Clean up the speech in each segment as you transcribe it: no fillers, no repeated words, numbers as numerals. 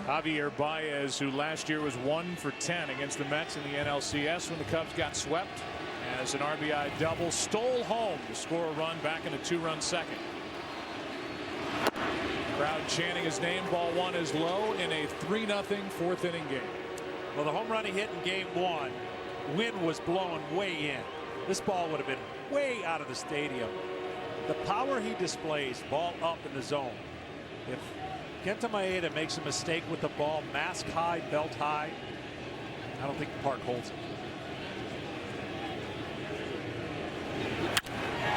Javier Baez, who last year was 1 for 10 against the Mets in the NLCS when the Cubs got swept, as an RBI double, stole home to score a run back in a 2-run second. Crowd chanting his name. Ball 1 is low in a 3-0 fourth inning game. Well, the home run he hit in game 1, wind was blowing way in. This ball would have been way out of the stadium. The power he displays, ball up in the zone. If Kenta Maeda makes a mistake with the ball, mask high, belt high, I don't think the park holds it.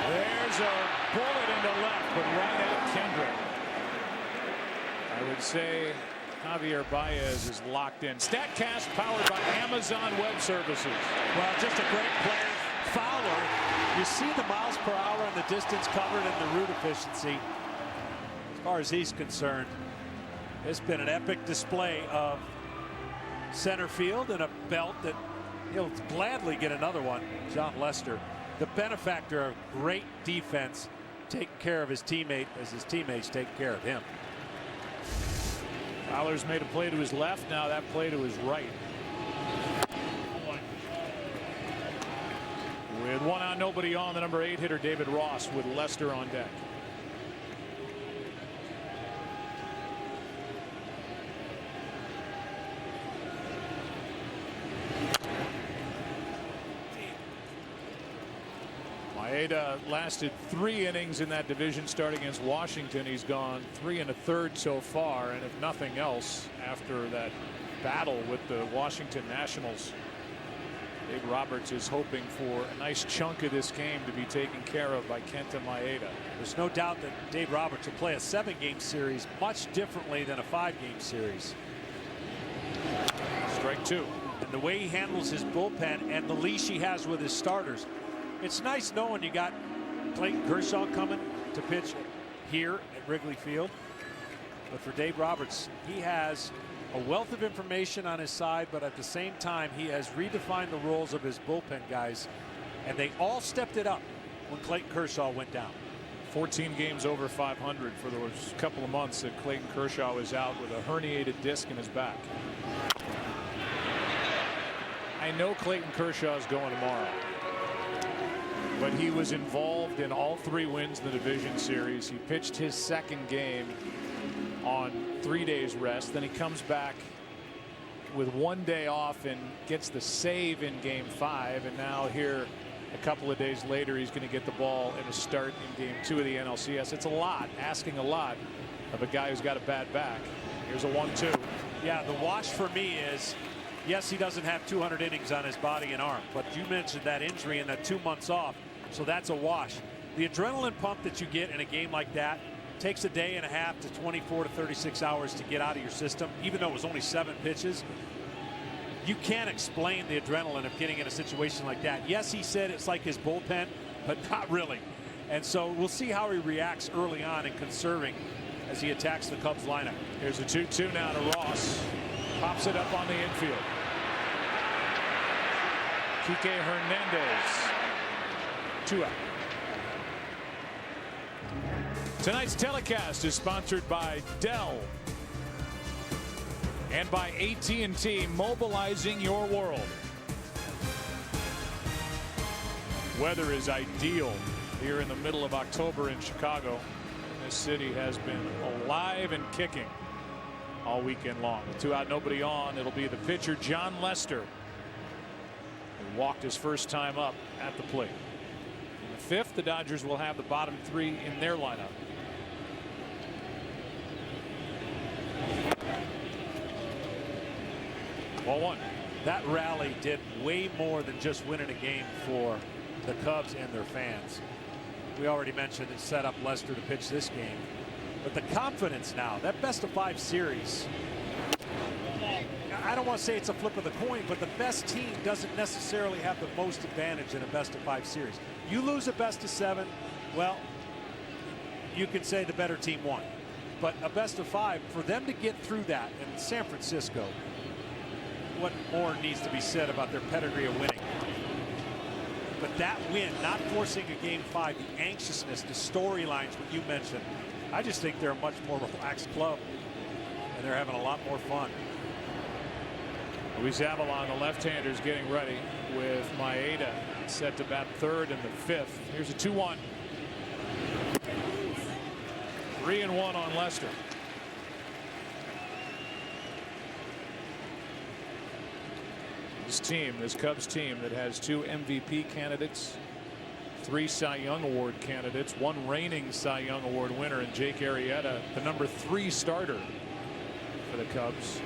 There's a bullet into left, but right at Kendrick. I would say Javier Baez is locked in. StatCast powered by Amazon Web Services. Well, just a great play. Fowler, you see the miles per hour and the distance covered and the route efficiency. As far as he's concerned, it's been an epic display of center field and a belt that he'll gladly get another one. John Lester, the benefactor of great defense, taking care of his teammate as his teammates take care of him. Fowler's made a play to his left. Now that play to his right. With 1 out, nobody on, the number 8 hitter David Ross with Lester on deck. Maeda lasted 3 innings in that division start against Washington. He's gone 3 1/3 so far, and if nothing else, after that battle with the Washington Nationals, Dave Roberts is hoping for a nice chunk of this game to be taken care of by Kenta Maeda. There's no doubt that Dave Roberts will play a 7-game series much differently than a 5-game series. Strike 2. And the way he handles his bullpen and the leash he has with his starters. It's nice knowing you got Clayton Kershaw coming to pitch here at Wrigley Field. But for Dave Roberts, he has a wealth of information on his side, but at the same time, he has redefined the roles of his bullpen guys, and they all stepped it up when Clayton Kershaw went down. 14 games over 500 for those couple of months that Clayton Kershaw was out with a herniated disc in his back. I know Clayton Kershaw is going tomorrow, but he was involved in all 3 wins in the division series. He pitched his 2nd game on 3 days rest. Then he comes back with 1 day off and gets the save in game 5. And now here a couple of days later, he's going to get the ball in a start in game 2 of the NLCS. It's a lot, asking a lot of a guy who's got a bad back. Here's a 1-2. Yeah, the wash for me is, yes, he doesn't have 200 innings on his body and arm, but you mentioned that injury and that 2 months off. So that's a wash. The adrenaline pump that you get in a game like that takes a day and a half to 24 to 36 hours to get out of your system, even though it was only 7 pitches. You can't explain the adrenaline of getting in a situation like that. Yes, he said it's like his bullpen, but not really. And so we'll see how he reacts early on in conserving as he attacks the Cubs lineup. Here's a 2-2 now to Ross. Pops it up on the infield. Kike Hernandez. 2 out. Tonight's telecast is sponsored by Dell and by AT&T, mobilizing your world. Weather is ideal here in the middle of October in Chicago. This city has been alive and kicking all weekend long. With 2 out, nobody on, it'll be the pitcher John Lester, who walked his first time up at the plate. In the 5th, the Dodgers will have the bottom 3 in their lineup. Ball 1. That rally did way more than just winning a game for the Cubs and their fans. We already mentioned it set up Lester to pitch this game. But the confidence now, that best-of-5 series, I don't want to say it's a flip of the coin, but the best team doesn't necessarily have the most advantage in a best-of-5 series. You lose a best-of-7, well, you can say the better team won. But a best-of-5, for them to get through that in San Francisco, what more needs to be said about their pedigree of winning? But that win, not forcing a game 5, the anxiousness, the storylines, what you mentioned, I just think they're a much more relaxed club. and they're having a lot more fun. Luis Avalon, the left-hander, is getting ready with Maeda set to bat third in the fifth. Here's a 2-1. 3-1 on Lester. This team, this Cubs team that has 2 MVP candidates, 3 Cy Young Award candidates, 1 reigning Cy Young Award winner in Jake Arrieta, the number 3 starter for the Cubs,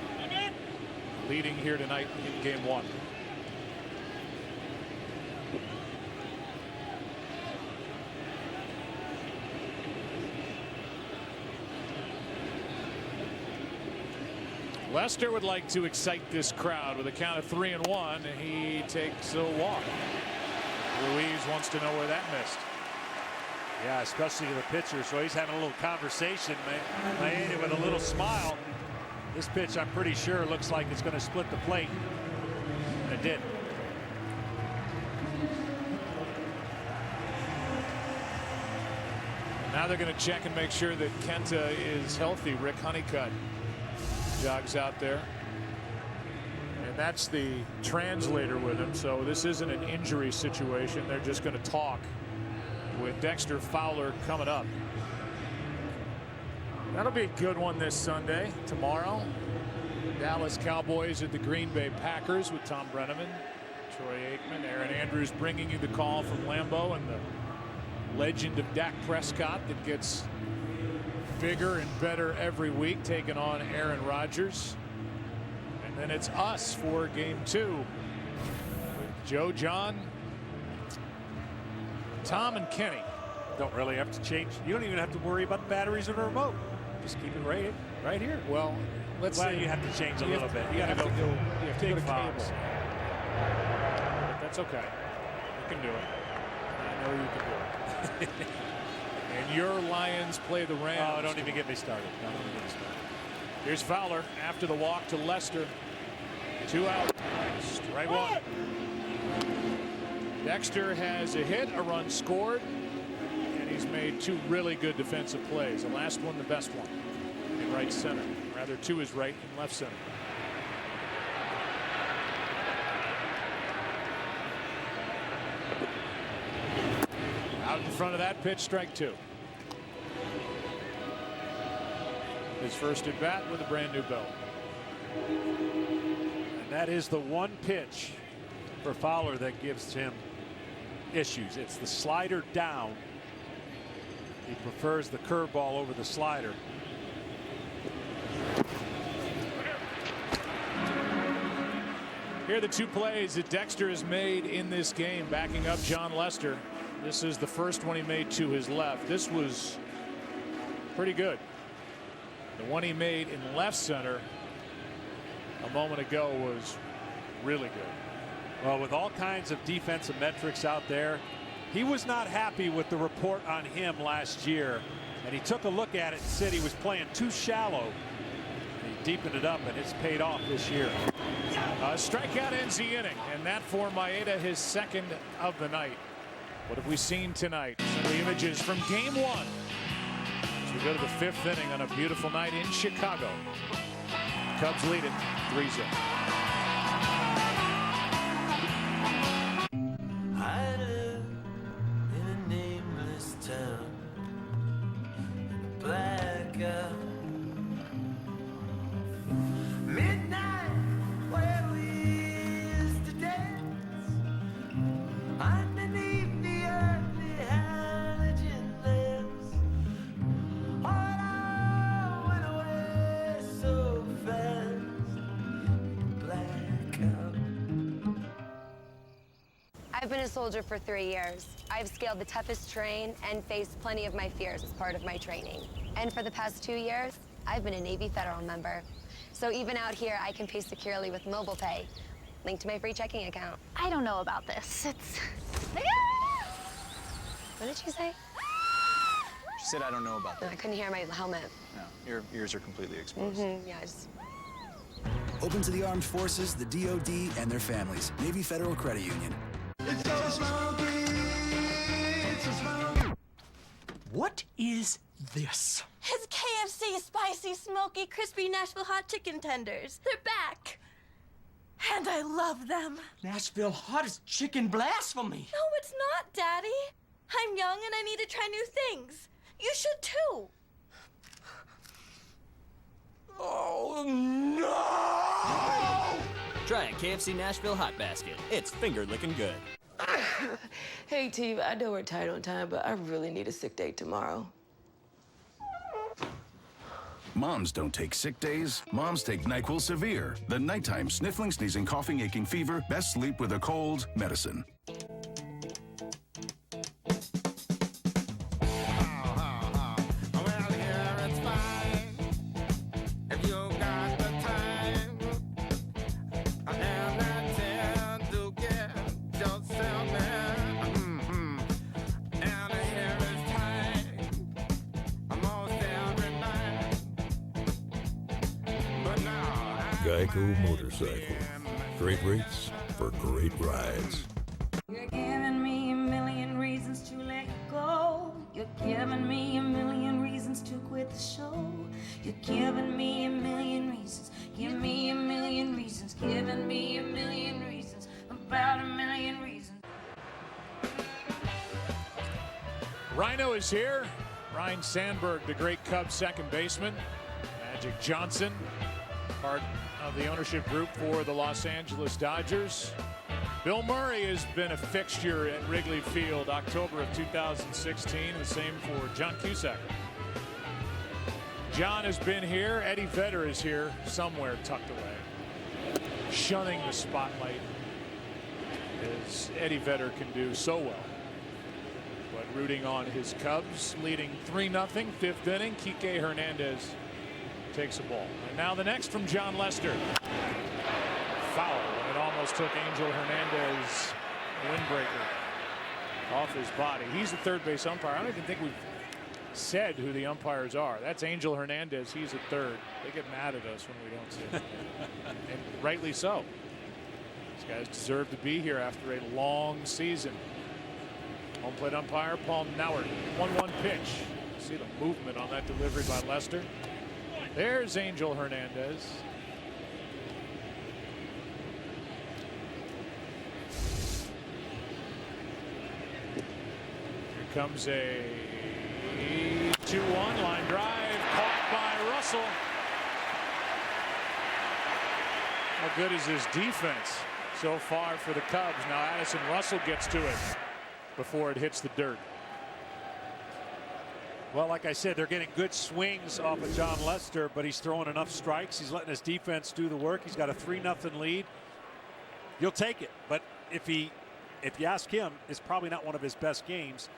leading here tonight in game 1. Lester would like to excite this crowd with a count of 3-1. He takes a walk. Ruiz wants to know where that missed. Yeah, especially to the pitcher. So he's having a little conversation. Maeda with a little smile. This pitch, I'm pretty sure, looks like it's going to split the plate. And it did. Now they're going to check and make sure that Kenta is healthy. Rick Honeycutt jogs out there. And that's the translator with him. So this isn't an injury situation. They're just going to talk with Dexter Fowler coming up. That'll be a good one this Sunday. Tomorrow, Dallas Cowboys at the Green Bay Packers with Tom Brenneman, Troy Aikman, Aaron Andrews bringing you the call from Lambeau, and the legend of Dak Prescott that gets bigger and better every week, taking on Aaron Rodgers. And then it's us for game 2 with Joe, John, Tom, and Kenny. Don't really have to change. You don't even have to worry about the batteries or the remote. Just keep it right here. Well, let's say you have to change a little bit. You got to go. You have to go to fobs. cable. But that's okay. You can do it. I know you can do it. And your Lions play the Rams. Oh, don't even get me started. Don't even get me started. Here's Fowler after the walk to Lester. 2 out. Strike 1. Dexter has a hit, a run scored, and he's made 2 really good defensive plays. The last one, the best one, in right center. Rather, to his right and left center. Out in front of that pitch, strike 2. His first at bat with a brand new belt. And that is the one pitch for Fowler that gives him issues. It's the slider down. He prefers the curveball over the slider. Here are the 2 plays that Dexter has made in this game, backing up John Lester. This is the first one he made to his left. This was pretty good. The one he made in left center a moment ago was really good. Well, with all kinds of defensive metrics out there, he was not happy with the report on him last year, and he took a look at it and said he was playing too shallow. And he deepened it up, and it's paid off this year. A strikeout ends the inning, and that for Maeda, his second of the night. What have we seen tonight? Some of the images from game 1 as we go to the 5th inning on a beautiful night in Chicago. Cubs lead it 3-0. I live in a nameless town, in a blackout. Midnight where we used to dance underneath the early halogen lamps. All went away so fast, blackout. I've been a soldier for 3 years. I've scaled the toughest terrain and faced plenty of my fears as part of my training. And for the past 2 years, I've been a Navy Federal member. So even out here, I can pay securely with mobile pay, linked to my free checking account. I don't know about this. It's... What did she say? She said, I don't know about I that. couldn't hear my helmet. No, your ears are completely exposed. Yeah, Open to the armed forces, the DoD, and their families. Navy Federal Credit Union. What is this? It's KFC! juicy, spicy, smoky, crispy Nashville hot chicken tenders. They're back. And I love them. Nashville hot is chicken blasphemy. No, it's not, Daddy. I'm young and I need to try new things. You should too. Oh, no! Try a KFC Nashville Hot Basket. It's finger-licking good. Hey, Steve, I know we're tight on time, but I really need a sick day tomorrow. Moms don't take sick days. Moms take NyQuil Severe, the nighttime sniffling, sneezing, coughing, aching, fever, best sleep with a cold medicine. Geico Motorcycle. Great rates for great rides. You're giving me a million reasons to let you go. You're giving me a million reasons to quit the show. You're giving me a million reasons. Give me a million reasons. Giving me a million reasons. About a million reasons. Rhino is here. Ryan Sandberg, the great Cubs second baseman. Magic Johnson, part of the ownership group for the Los Angeles Dodgers. Bill Murray has been a fixture at Wrigley Field October of 2016. The same for John Cusack. John has been here. Eddie Vedder is here somewhere tucked away, shunning the spotlight as Eddie Vedder can do so well. But rooting on his Cubs, leading 3-0, fifth inning. Kike Hernandez takes a ball. And now the next from John Lester. Foul. And it almost took Angel Hernandez, windbreaker, off his body. He's the third base umpire. I don't even think we've said who the umpires are. That's Angel Hernandez. He's at third. They get mad at us when we don't say it. And rightly so. These guys deserve to be here after a long season. Home plate umpire Paul Nauert. 1-1 pitch. See the movement on that delivery by Lester. There's Angel Hernandez. Here comes a 2-1 line drive, caught by Russell. How good is his defense so far for the Cubs? Now Addison Russell gets to it before it hits the dirt. Well, like I said, they're getting good swings off of John Lester, but he's throwing enough strikes. He's letting his defense do the work. He's got a 3-0 lead. You'll take it, but if you ask him, it's probably not one of his best games,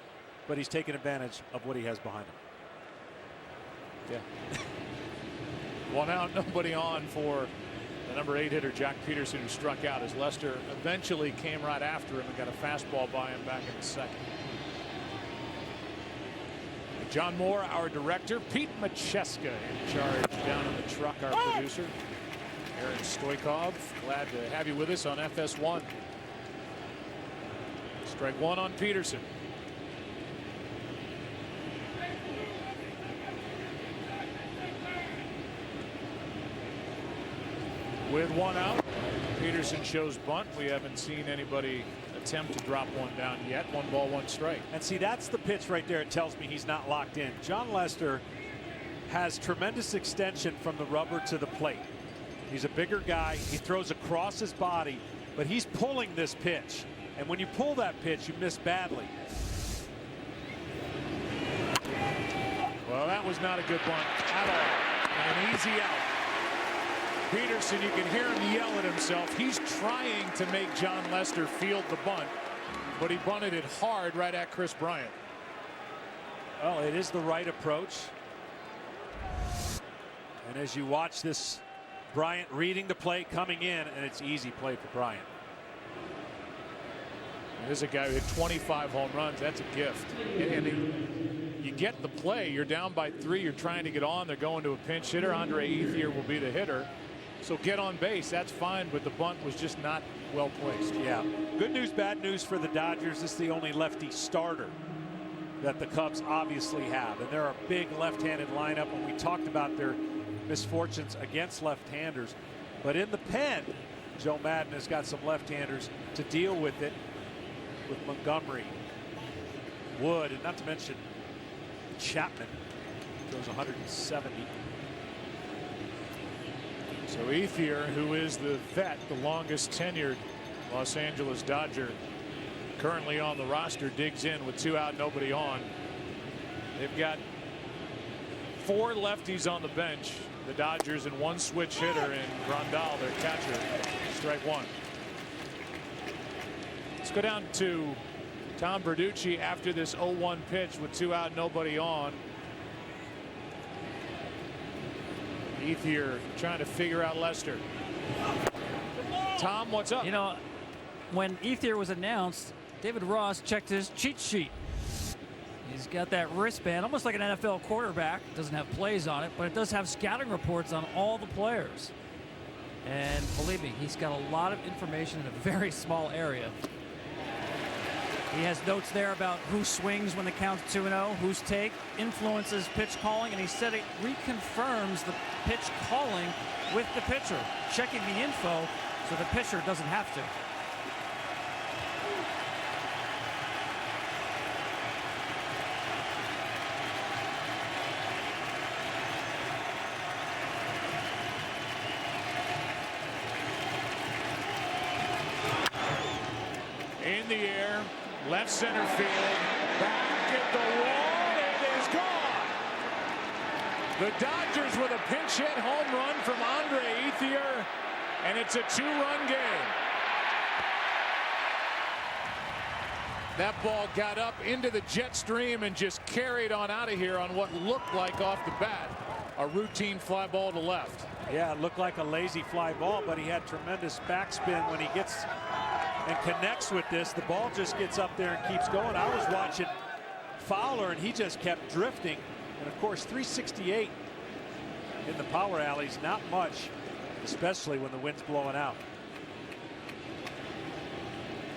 but he's taking advantage of what he has behind him. Yeah. 1 out, nobody on for the number 8 hitter Jack Peterson, who struck out as Lester eventually came right after him and got a fastball by him back in the second. John Moore, our director. Pete Macheska in charge down in the truck, our producer. Aaron Stoikov, glad to have you with us on FS1. Strike one on Peterson. With 1 out, Peterson shows bunt. We haven't seen anybody attempt to drop one down yet. 1 ball, 1 strike. And see, that's the pitch right there. It tells me he's not locked in. John Lester has tremendous extension from the rubber to the plate. He's a bigger guy. He throws across his body, but he's pulling this pitch. And when you pull that pitch, you miss badly. Well, that was not a good bunt at all. And an easy out. Peterson, you can hear him yell at himself. He's trying to make John Lester field the bunt, but he bunted it hard right at Chris Bryant. Well, it is the right approach. And as you watch this, Bryant reading the play, coming in, and it's easy play for Bryant. This is a guy who hit 25 home runs. That's a gift. And you get the play. You're down by 3. You're trying to get on. They're going to a pinch hitter. Andre Ethier will be the hitter. So get on base. That's fine. But the bunt was just not well placed. Yeah. Good news, bad news for the Dodgers. This is the only lefty starter that the Cubs obviously have. And they're a big left-handed lineup, and we talked about their misfortunes against left-handers. But in the pen, Joe Madden has got some left-handers to deal with it, with Montgomery, Wood, and not to mention Chapman. Goes 170. So Ethier, who is the vet, the longest tenured Los Angeles Dodger currently on the roster, digs in with 2 out, nobody on. They've got 4 lefties on the bench, the Dodgers, and 1 switch hitter in Grandal, their catcher. Strike 1. Let's go down to Tom Verducci after this 0-1 pitch with 2 out, nobody on. Ethier trying to figure out Lester. Tom, what's up? You know, when Ethier was announced, David Ross checked his cheat sheet. He's got that wristband, almost like an NFL quarterback. It doesn't have plays on it, but it does have scouting reports on all the players. And believe me, he's got a lot of information in a very small area. He has notes there about who swings when the count's 2-0, whose take influences pitch calling, and he said it reconfirms the pitch calling with the pitcher, checking the info so the pitcher doesn't have to. In the air, left center field, back at the wall, it is gone. The Dodgers with a pinch hit home run from Andre Ethier, and it's a 2-run game. That ball got up into the jet stream and just carried on out of here on what looked like off the bat a routine fly ball to left. Yeah, it looked like a lazy fly ball, but he had tremendous backspin when he gets and connects with this. The ball just gets up there and keeps going. I was watching Fowler, and he just kept drifting. And of course, 368 in the power alleys, not much, especially when the wind's blowing out.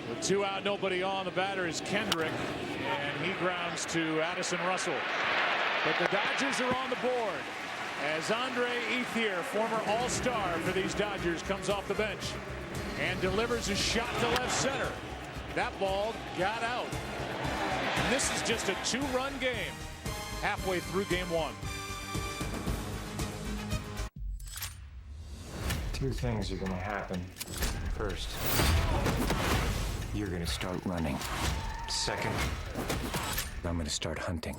With 2 out, nobody on, the batter is Kendrick, and he grounds to Addison Russell. But the Dodgers are on the board as Andre Ethier, former all-star for these Dodgers, comes off the bench and delivers a shot to left center. That ball got out. And this is just a 2-run game halfway through game 1. 2 things are going to happen. First, you're going to start running. Second, I'm going to start hunting.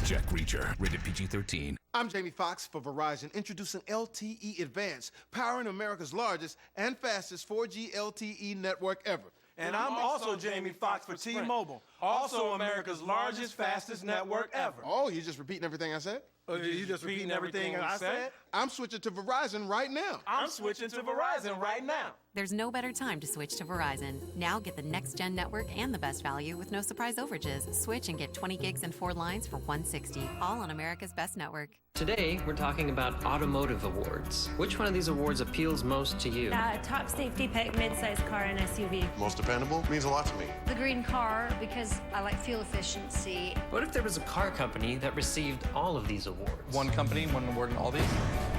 Jack Reacher, rated PG-13. I'm Jamie Foxx for Verizon, introducing LTE Advanced, powering America's largest and fastest 4G LTE network ever. And I'm also Jamie Foxx for T-Mobile, also America's largest, fastest network ever. Oh, you just repeating everything I said? You just repeating everything I said? I'm switching to Verizon right now. I'm switching to Verizon right now. There's no better time to switch to Verizon. Now get the next-gen network and the best value with no surprise overages. Switch and get 20 gigs and 4 lines for $160, all on America's best network. Today, we're talking about automotive awards. Which one of these awards appeals most to you? Top safety pick, mid-size car, and SUV. Most dependable means a lot to me. The green car, because I like fuel efficiency. What if there was a car company that received all of these awards? One company, one award in all these?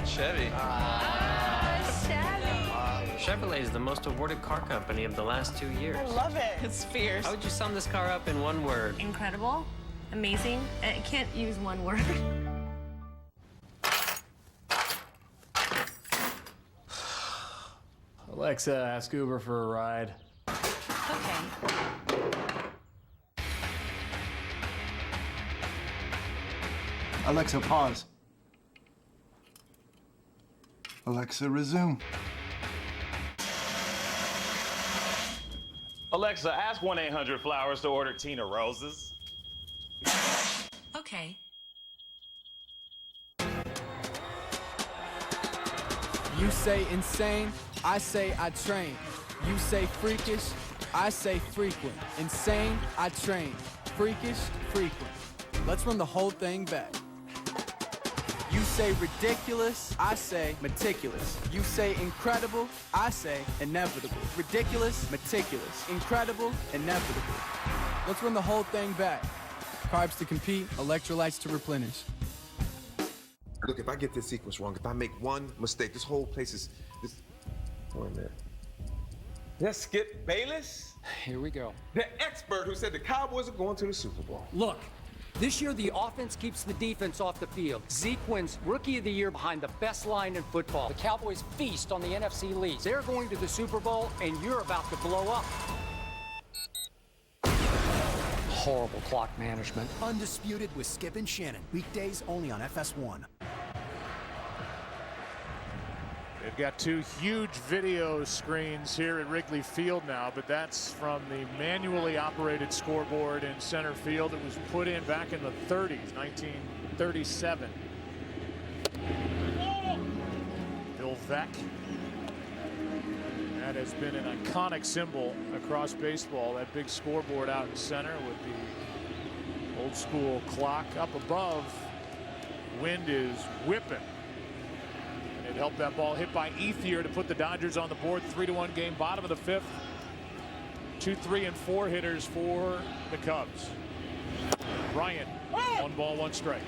Chevy. Chevy. Chevrolet is the most awarded car company of the last 2 years. I love it. It's fierce. How would you sum this car up in one word? Incredible. Amazing. I can't use one word. Alexa, ask Uber for a ride. Okay. Alexa, pause. Alexa, resume. Alexa, ask 1-800-Flowers to order Tina Roses. Okay. You say insane, I say I train. You say freakish, I say frequent. Insane, I train. Freakish, frequent. Let's run the whole thing back. You say ridiculous, I say meticulous. You say incredible, I say inevitable. Ridiculous, meticulous. Incredible, inevitable. Let's run the whole thing back. Carbs to compete, electrolytes to replenish. Look, if I get this sequence wrong, if I make one mistake, this whole place is wait a minute. That's Skip Bayless? Here we go. The expert who said the Cowboys are going to the Super Bowl. Look, this year the offense keeps the defense off the field. Zeke wins Rookie of the Year behind the best line in football. The Cowboys feast on the NFC leads. They're going to the Super Bowl, and you're about to blow up. Horrible clock management. Undisputed with Skip and Shannon. Weekdays only on FS1. They've got two huge video screens here at Wrigley Field now, but that's from the manually operated scoreboard in center field. It was put in back in the 30s, 1937. Bill Veck. That has been an iconic symbol across baseball, that big scoreboard out in center with the old school clock up above. Wind is whipping. It helped that ball hit by Ethier to put the Dodgers on the board. 3-1 game, bottom of the fifth. 2, 3, and 4 hitters for the Cubs. Bryant, 1 ball, 1 strike.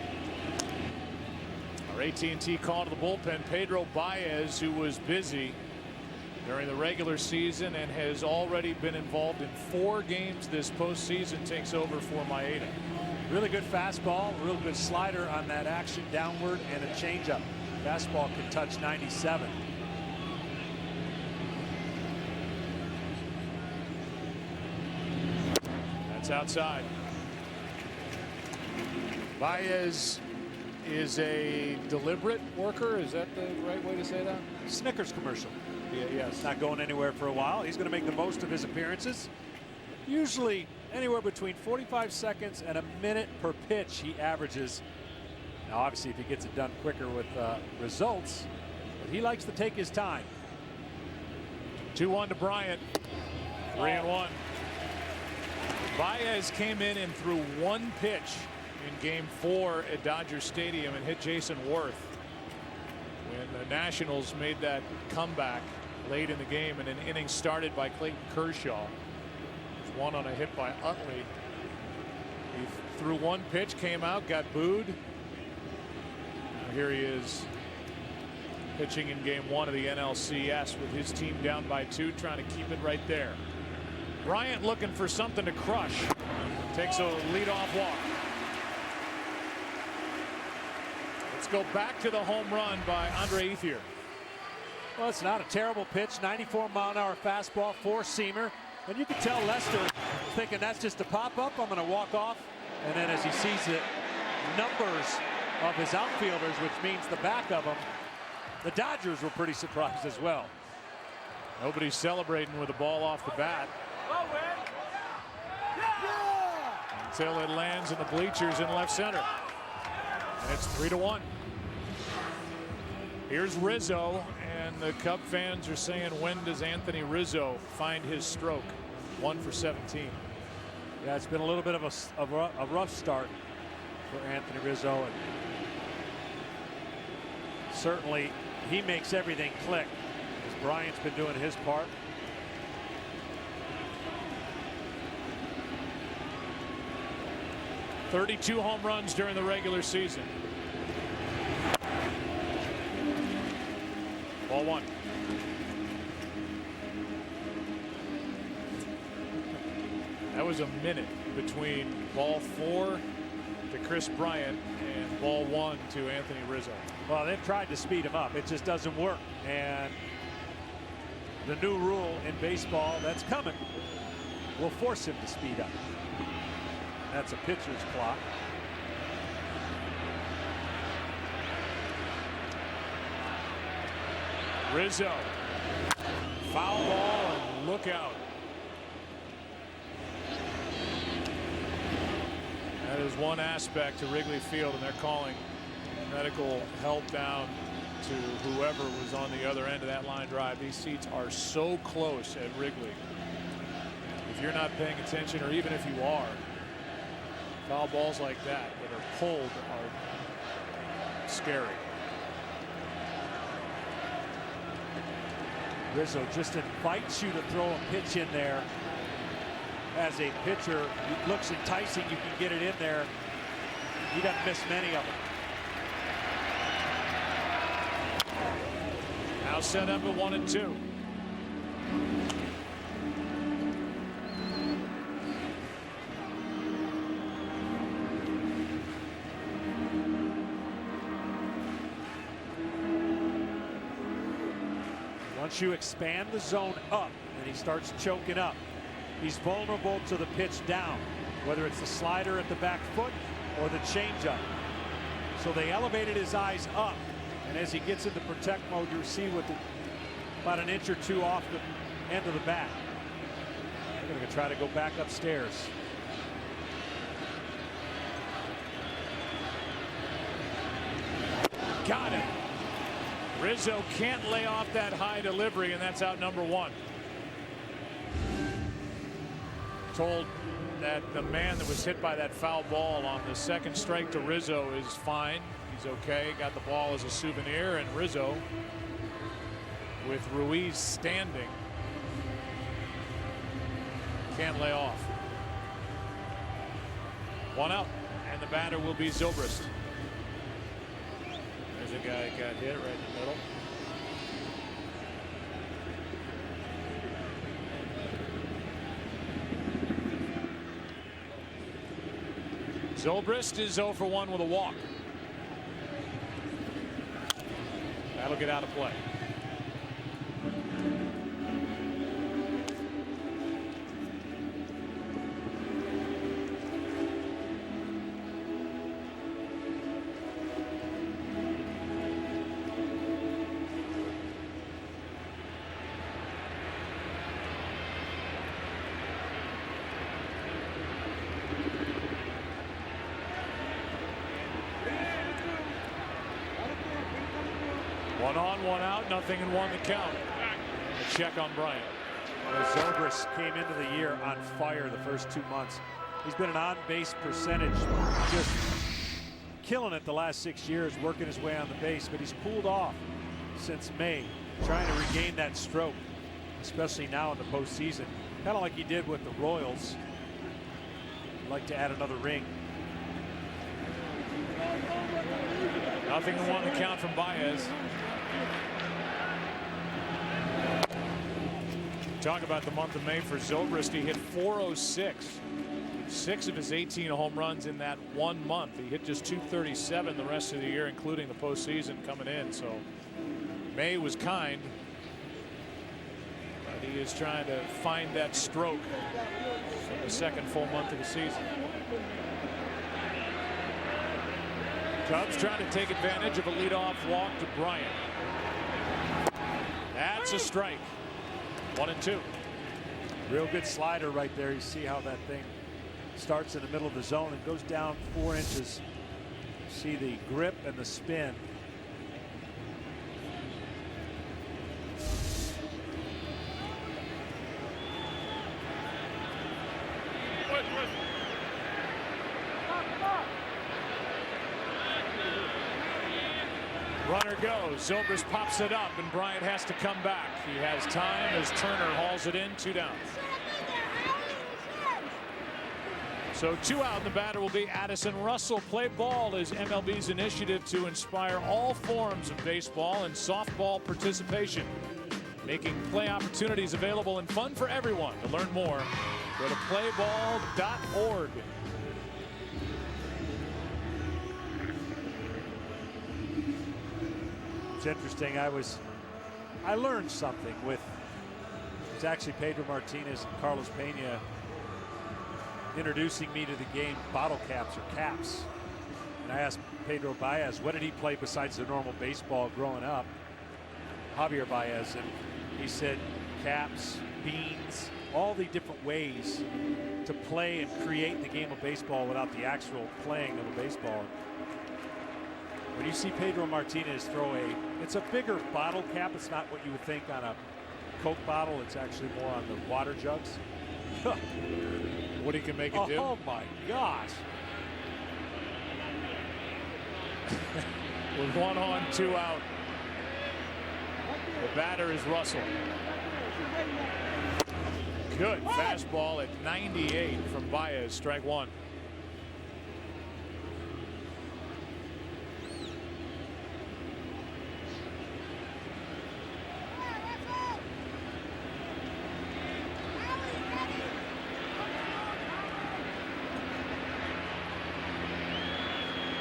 Our AT&T call to the bullpen, Pedro Baez, who was busy during the regular season and has already been involved in 4 games this postseason, takes over for Maeda. Really good fastball, real good slider on that action downward, and a changeup. Fastball can touch 97. That's outside. Baez is a deliberate worker. Is that the right way to say that? Snickers commercial. Yeah, yes. Not going anywhere for a while. He's going to make the most of his appearances. Usually anywhere between 45 seconds and a minute per pitch he averages. Now, obviously, if he gets it done quicker with results, but he likes to take his time. 2-1 to Bryant. 3-1. Baez came in and threw 1 pitch in Game 4 at Dodger Stadium and hit Jason Worth when the Nationals made that comeback late in the game, and an inning started by Clayton Kershaw. It was 1 on a hit by Utley. He threw 1 pitch, came out, got booed. Here he is pitching in Game 1 of the NLCS with his team down by 2, trying to keep it right there. Bryant looking for something to crush. Takes a leadoff walk. Let's go back to the home run by Andre Ethier. Well, it's not a terrible pitch. 94-mile-an-hour fastball, 4-seamer. And you can tell Lester thinking that's just a pop-up. I'm going to walk off. And then as he sees it, numbers of his outfielders, which means the back of them, the Dodgers were pretty surprised as well. Nobody's celebrating with the ball off the bat until it lands in the bleachers in left center. And it's 3-1. Here's Rizzo, and the Cub fans are saying, when does Anthony Rizzo find his stroke? 1 for 17. Yeah, it's been a little bit of a rough start for Anthony Rizzo, and certainly he makes everything click as Bryant's been doing his part. .32 home runs during the regular season. Ball 1. That was a minute between ball 4 to Chris Bryant and ball 1 to Anthony Rizzo. Well, they've tried to speed him up. It just doesn't work. And the new rule in baseball that's coming will force him to speed up. That's a pitcher's clock. Rizzo. Foul ball, and look out. That is one aspect to Wrigley Field, and they're calling medical help down to whoever was on the other end of that line drive. These seats are so close at Wrigley. If you're not paying attention, or even if you are, foul balls like that are pulled are scary. Rizzo just invites you to throw a pitch in there. as a pitcher. It looks enticing. You can get it in there. He doesn't miss many of them. Now set up at 1-2. Once you expand the zone up and he starts choking up, he's vulnerable to the pitch down, whether it's the slider at the back foot or the changeup. So they elevated his eyes up, and as he gets into protect mode, you see with about an inch or two off the end of the bat. They're going to try to go back upstairs. Got it. Rizzo can't lay off that high delivery, and that's out number 1. Told that the man that was hit by that foul ball on the second strike to Rizzo is fine. He's okay. Got the ball as a souvenir, and Rizzo, with Ruiz standing, can't lay off. 1 out, and the batter will be Zobrist. There's a guy who got hit right in the middle. Zobrist is 0 for 1 with a walk. That'll get out of play. One on, one out, nothing in 1 to count. A check on Bryant. Zobrist came into the year on fire the first 2 months. He's been an on-base percentage, just killing it the last 6 years, working his way on the base, but he's cooled off since May, trying to regain that stroke, especially now in the postseason. Kind of like he did with the Royals. He'd like to add another ring. Nothing in 1 to count from Baez. Talk about the month of May for Zobrist. He hit .406. 6 of his 18 home runs in that 1 month. He hit just .237 the rest of the year, including the postseason coming in. So May was kind, but he is trying to find that stroke for the second full month of the season. Cubs trying to take advantage of a leadoff walk to Bryant. That's a strike. 1-2. Real good slider right there. You see how that thing starts in the middle of the zone and goes down 4 inches. See the grip and the spin. Runner goes. Zobrist pops it up, and Bryant has to come back. He has time as Turner hauls it in. 2 down. So 2 out, and the batter will be Addison Russell. Play ball is MLB's initiative to inspire all forms of baseball and softball participation, making play opportunities available and fun for everyone. To learn more, go to playball.org. It's interesting. I learned something with, it's actually Pedro Martinez and Carlos Pena introducing me to the game, bottle caps or caps. And I asked Pedro Baez, what did he play besides the normal baseball growing up? Javier Baez, and he said caps, beans, all the different ways to play and create the game of baseball without the actual playing of a baseball. When you see Pedro Martinez throw it's a bigger bottle cap. It's not what you would think on a Coke bottle. It's actually more on the water jugs. What he can make it do. Oh my gosh. With 1 on, 2 out. The batter is Russell. Good fastball at 98 from Baez, strike one.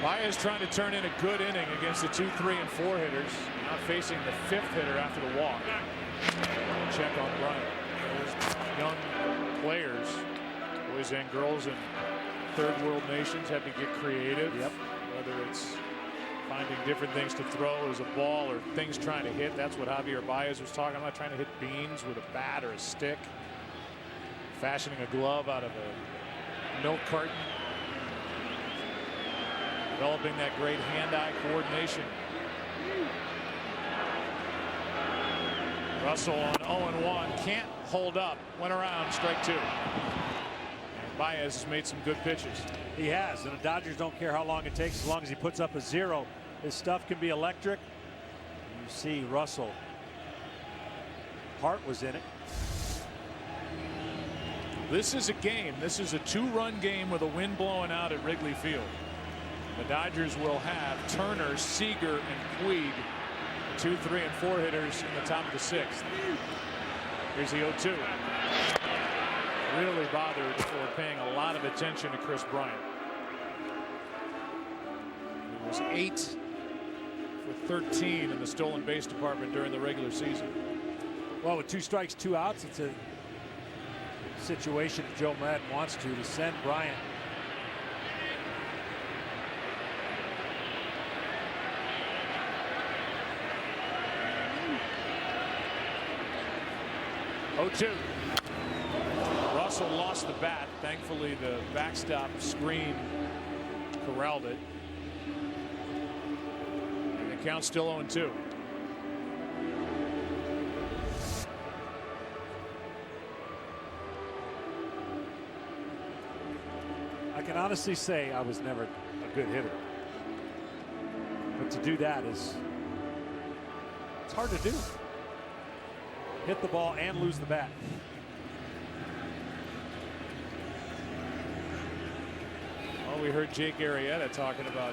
Baez trying to turn in a good inning against the 2, 3, and 4 hitters. Now facing the 5th hitter after the walk. Check on Bryant. Those young players, boys and girls in third world nations, have to get creative. Yep. Whether it's finding different things to throw as a ball or things trying to hit. That's what Javier Baez was talking about, trying to hit beans with a bat or a stick. Fashioning a glove out of a milk carton. Developing that great hand-eye coordination. Russell on 0-1, can't hold up, went around, strike two. And Baez has made some good pitches. He has, and the Dodgers don't care how long it takes as long as he puts up a 0. His stuff can be electric. You see Russell. Hart was in it. This is a game. This is a 2-run game with a wind blowing out at Wrigley Field. The Dodgers will have Turner, Seager, and Puig, 2, 3, and 4 hitters in the top of the 6th. Here's the 0-2. Really bothered for paying a lot of attention to Chris Bryant. He was 8 for 13 in the stolen base department during the regular season. Well, with 2 strikes, 2 outs, it's a situation Joe Madden wants to send Bryant. Russell lost the bat. Thankfully, the backstop screen corralled it. And the count's still 0-2. I can honestly say I was never a good hitter. But to do that it's hard to do. Hit the ball and lose the bat. Well, we heard Jake Arrieta talking about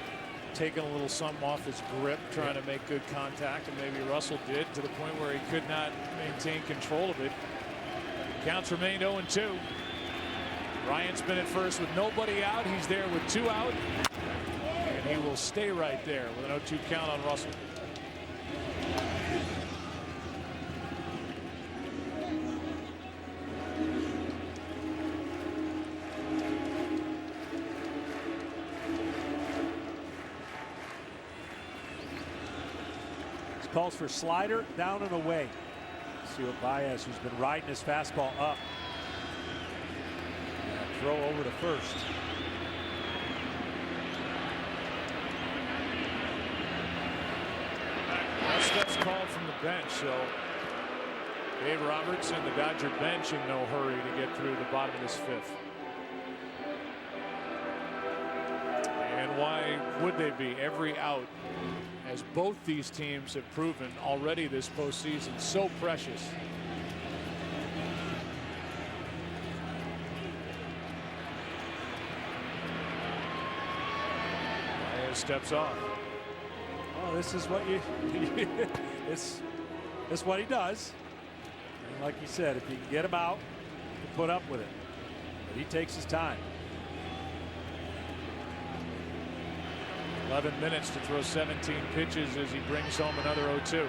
taking a little something off his grip, trying to make good contact, and maybe Russell did, to the point where he could not maintain control of it. Counts remained 0-2. Bryant's been at first with nobody out. He's there with 2 out, and he will stay right there with an 0-2 count on Russell. Calls for slider down and away. See what Baez, who's been riding his fastball up. Throw over to first. That stuff's called from the bench, so Dave Roberts and the Dodger bench in no hurry to get through the bottom of this 5th. And why would they be? Every out, as both these teams have proven already this postseason, so precious. Baez steps off. Oh, this is what you it's what he does. And like you said, if you can get him out, you can put up with it. But he takes his time. 11 minutes to throw 17 pitches as he brings home another 0-2.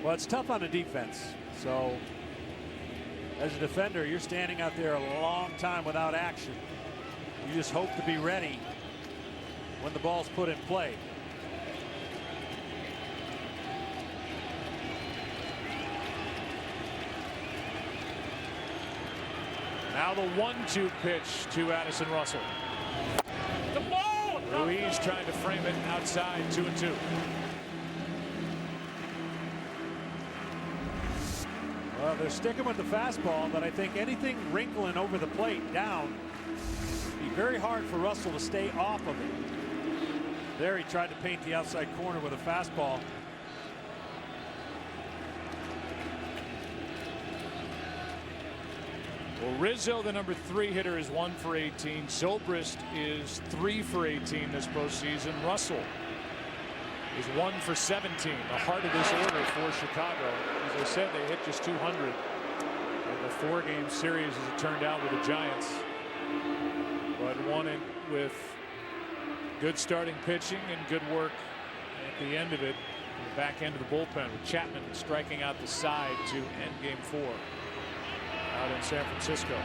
Well, it's tough on the defense. So as a defender, you're standing out there a long time without action. You just hope to be ready when the ball's put in play. Now the 1-2 pitch to Addison Russell. The ball! Ruiz trying to frame it outside, 2-2. Well, they're sticking with the fastball, but I think anything wrinkling over the plate down Be very hard for Russell to stay off of it. There he tried to paint the outside corner with a fastball. Well, Rizzo, the number 3 hitter, is 1 for 18. Zobrist is 3 for 18 this postseason. Russell is 1 for 17. The heart of this order for Chicago. As I said, they hit just 200 in the 4-game series as it turned out with the Giants. But won it with good starting pitching and good work at the end of it, in the back end of the bullpen, with Chapman striking out the side to end game 4 out in San Francisco.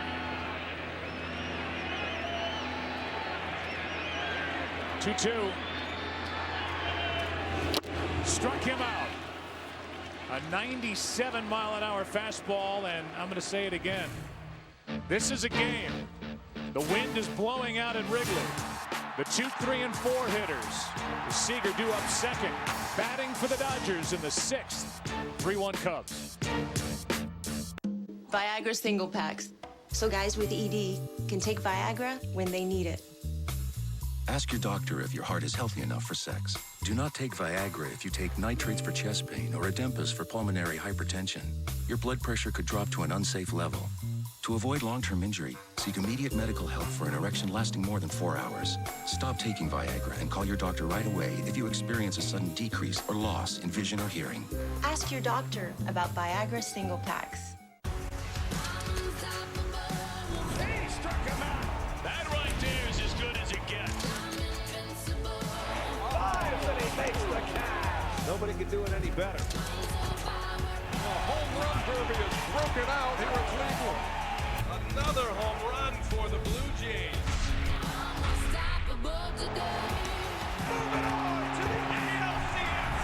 Two. Struck him out. A 97-mile-an-hour fastball, and I'm going to say it again. This is a game. The wind is blowing out at Wrigley. The 2, 3, and 4 hitters. The Seager due up second. Batting for the Dodgers in the 6th. 3-1 Cubs. Viagra single packs. So guys with ED can take Viagra when they need it. Ask your doctor if your heart is healthy enough for sex. Do not take Viagra if you take nitrates for chest pain or Adempas for pulmonary hypertension. Your blood pressure could drop to an unsafe level. To avoid long-term injury, seek immediate medical help for an erection lasting more than 4 hours. Stop taking Viagra and call your doctor right away if you experience a sudden decrease or loss in vision or hearing. Ask your doctor about Viagra single packs. He struck him out. That right there is as good as it gets. 5, and he makes the catch. Nobody can do it any better. A home run derby is broken out here at Cleveland. Another home run for the Blue Jays. Moving on to the NLCS.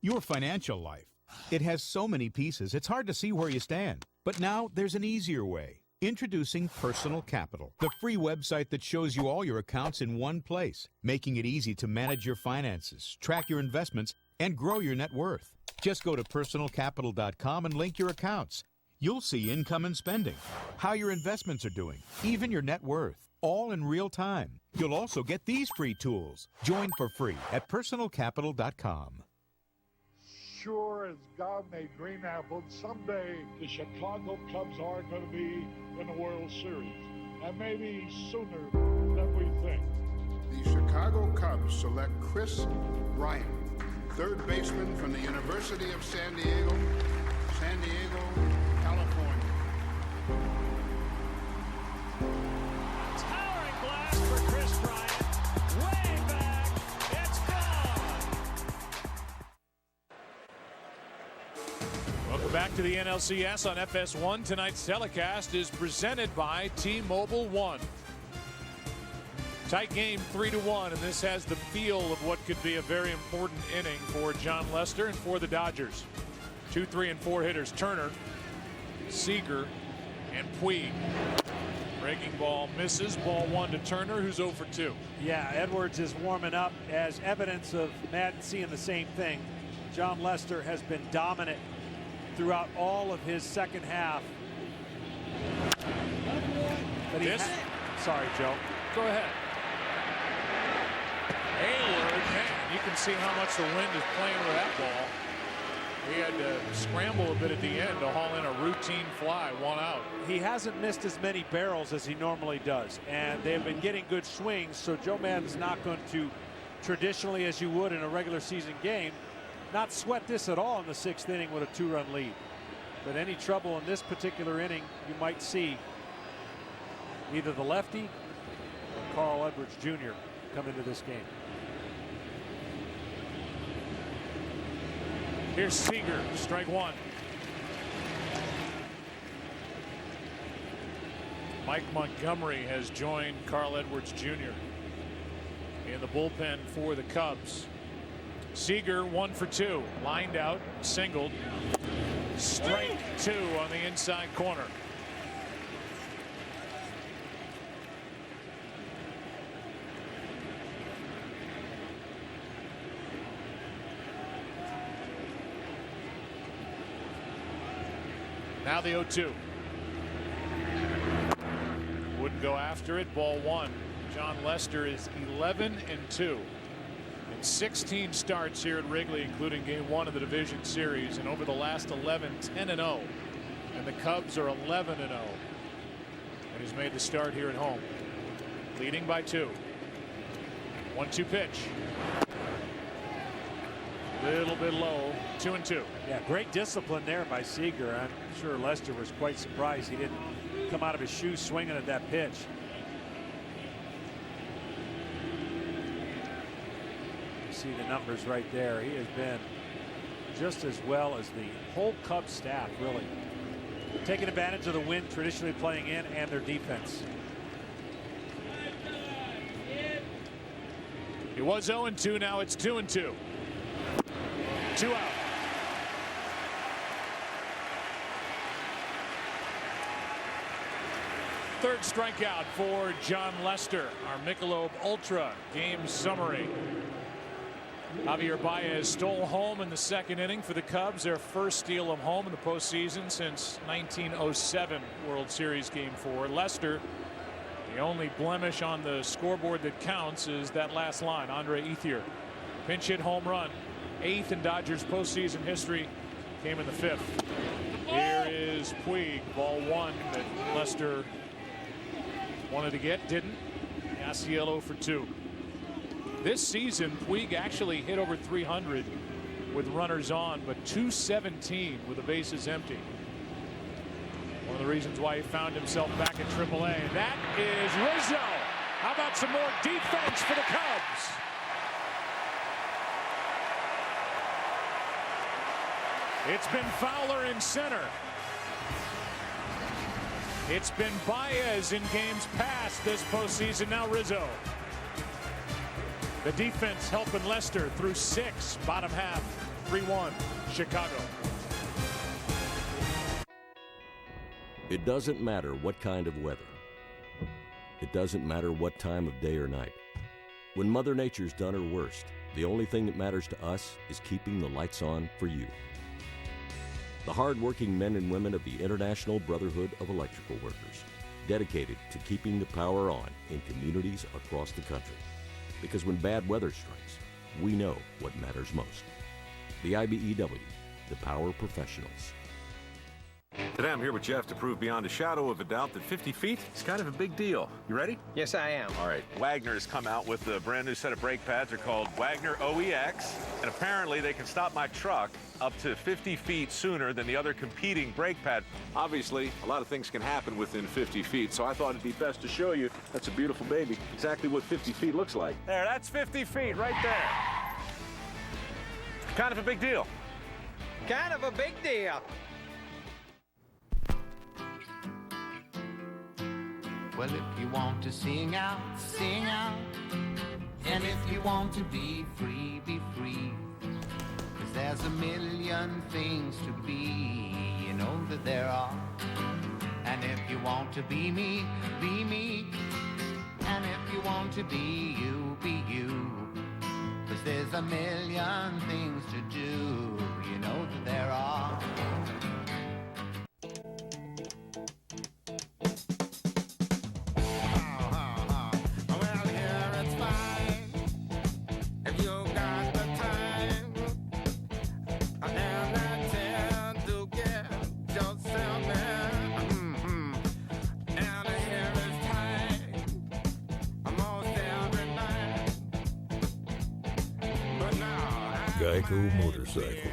Your financial life. It has so many pieces, it's hard to see where you stand. But now there's an easier way. Introducing Personal Capital, the free website that shows you all your accounts in one place, making it easy to manage your finances, track your investments, and grow your net worth. Just go to personalcapital.com and link your accounts. You'll see income and spending, how your investments are doing, even your net worth, all in real time. You'll also get these free tools. Join for free at personalcapital.com. Sure as God made green apples, someday the Chicago Cubs are going to be in the World Series, and maybe sooner than we think. The Chicago Cubs select Chris Bryant, third baseman from the University of San Diego, California. Towering blast for Chris Bryant. Way back. It's gone. Welcome back to the NLCS on FS1. Tonight's telecast is presented by T-Mobile One. Tight game, 3-1, and this has the feel of what could be a very important inning for John Lester and for the Dodgers. 2, 3, and 4 hitters: Turner, Seager, and Puig. Breaking ball misses. Ball 1 to Turner, who's 0 for 2. Yeah, Edwards is warming up as evidence of Madden seeing the same thing. John Lester has been dominant throughout all of his second half. But sorry, Joe. Go ahead. Hayward, man, you can see how much the wind is playing with that ball. He had to scramble a bit at the end to haul in a routine fly, 1 out. He hasn't missed as many barrels as he normally does, and they've been getting good swings, so Joe Madden's not going to, traditionally as you would in a regular season game, not sweat this at all in the 6th inning with a 2-run lead. But any trouble in this particular inning, you might see either the lefty or Carl Edwards Jr. come into this game. Here's Seager, strike 1. Mike Montgomery has joined Carl Edwards Jr. in the bullpen for the Cubs. Seager 1 for 2, lined out, singled. Strike 2 on the inside corner. Now the 0-2. Wouldn't go after it. Ball one. John Lester is 11-2 in 16 starts here at Wrigley, including game one of the division series, and over the last 11, 10-0. And the Cubs are 11-0. And he's made the start here at home, leading by 2. 1-2 pitch. Little bit low. 2-2. Yeah, great discipline there by Seager. I'm sure Lester was quite surprised he didn't come out of his shoes swinging at that pitch. You see the numbers right there. He has been just as well as the whole Cubs staff, really, taking advantage of the wind traditionally playing in and their defense. It was 0-2. Now it's 2-2. 2 out. Third strikeout for John Lester. Our Michelob Ultra game summary. Javier Baez stole home in the second inning for the Cubs, their first steal of home in the postseason since 1907 World Series Game 4. Lester, the only blemish on the scoreboard that counts is that last line. Andre Ethier, pinch hit home run. 8th in Dodgers postseason history, came in the 5th. Here is Puig, ball one that Lester wanted to get, didn't. Yasiel for 2. This season, Puig actually hit over 300 with runners on, but 217 with the bases empty. One of the reasons why he found himself back in AAA. That is Rizzo. How about some more defense for the Cubs? It's been Fowler in center. It's been Baez in games past this postseason. Now Rizzo. The defense helping Lester through 6. Bottom half, 3-1 Chicago. It doesn't matter what kind of weather. It doesn't matter what time of day or night. When Mother Nature's done her worst, the only thing that matters to us is keeping the lights on for you. The hard-working men and women of the International Brotherhood of Electrical Workers, dedicated to keeping the power on in communities across the country. Because when bad weather strikes, we know what matters most. The IBEW, the power professionals. Today I'm here with Jeff to prove beyond a shadow of a doubt that 50 feet is kind of a big deal. You ready? Yes, I am. All right. Wagner has come out with a brand new set of brake pads. They're called Wagner OEX, and apparently they can stop my truck up to 50 feet sooner than the other competing brake pad. Obviously, a lot of things can happen within 50 feet, so I thought it'd be best to show you. That's a beautiful baby. Exactly what 50 feet looks like. There, that's 50 feet right there. Kind of a big deal. Kind of a big deal. Well, if you want to sing out, sing out. And if you want to be free, be free. 'Cause there's a million things to be, you know that there are. And if you want to be me, be me. And if you want to be you, be you. 'Cause there's a million things to do, you know that there are. Geico Motorcycle.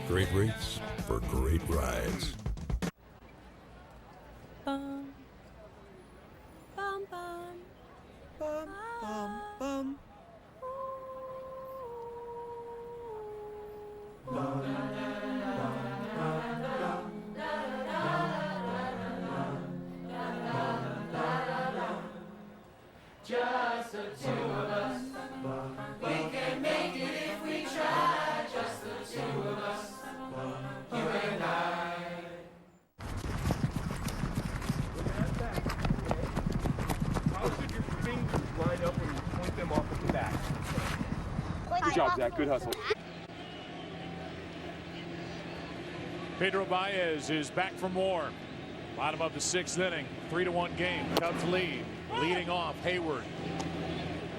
Great rates for great rides. Bum, bum, bum, bum, bum, bum. Just the two of us. We can make it if we try. Just the two of us. You and I. How should your fingers line up when you point them off at the back? Good job, Zach. Good hustle. Pedro Baez is back for more. Bottom of the 6th inning. 3-1 game. Cubs lead. Leading off Hayward.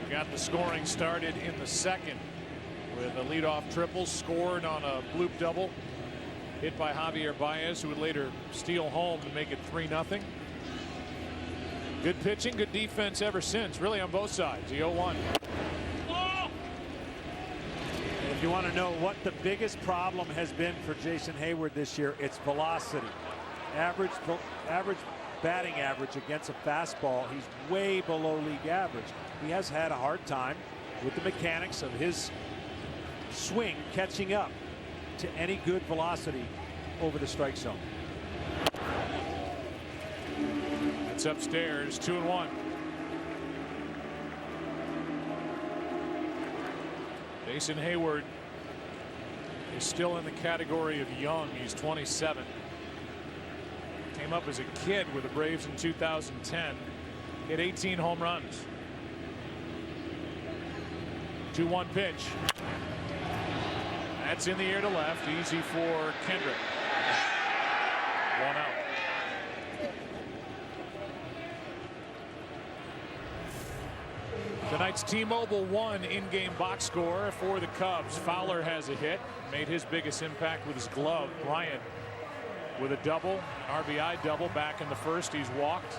We got the scoring started in the 2nd with a leadoff triple, scored on a bloop double. Hit by Javier Baez, who would later steal home to make it 3-0. Good pitching, good defense ever since, really on both sides. The 0-1. If you want to know what the biggest problem has been for Jason Hayward this year, it's velocity. Average batting average against a fastball, he's way below league average. He has had a hard time with the mechanics of his swing catching up to any good velocity over the strike zone. It's upstairs, 2-1. Jason Hayward is still in the category of young. He's 27. Came up as a kid with the Braves in 2010. Hit 18 home runs. 2-1 pitch. That's in the air to left. Easy for Kendrick. 1 out. Tonight's T-Mobile 1 in-game box score for the Cubs. Fowler has a hit, made his biggest impact with his glove. Bryant with a double, an RBI double back in the 1st. He's walked.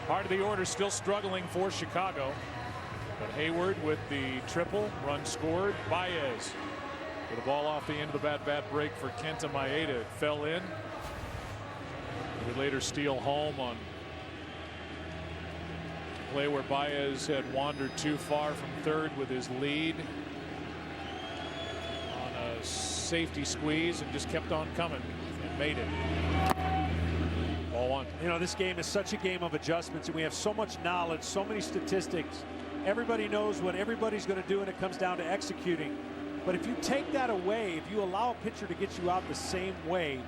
Part of the order still struggling for Chicago. But Hayward with the triple, run scored. Baez with a ball off the end of the bat break for Kenta Maeda. It fell in. He would later steal home on play where Baez had wandered too far from 3rd with his lead on a safety squeeze and just kept on coming and made it. Ball 1. You know, this game is such a game of adjustments, and we have so much knowledge, so many statistics. Everybody knows what everybody's going to do, and it comes down to executing. But if you take that away, if you allow a pitcher to get you out the same way,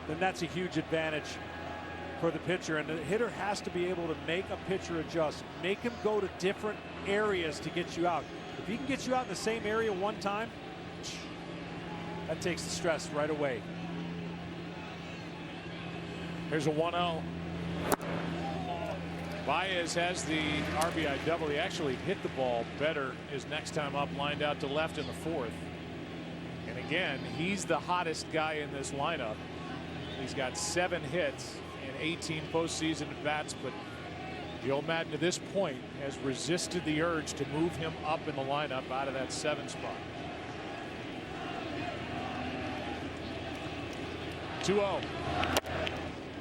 then that's a huge advantage for the pitcher, and the hitter has to be able to make a pitcher adjust, make him go to different areas to get you out. If he can get you out in the same area one time, that takes the stress right away. Here's a 1-0. Baez has the RBI double. He actually hit the ball better his next time up, lined out to left in the 4th. And again, he's the hottest guy in this lineup. He's got 7 hits and 18 postseason at bats, but Joe Madden to this point has resisted the urge to move him up in the lineup out of that 7 spot. 2-0.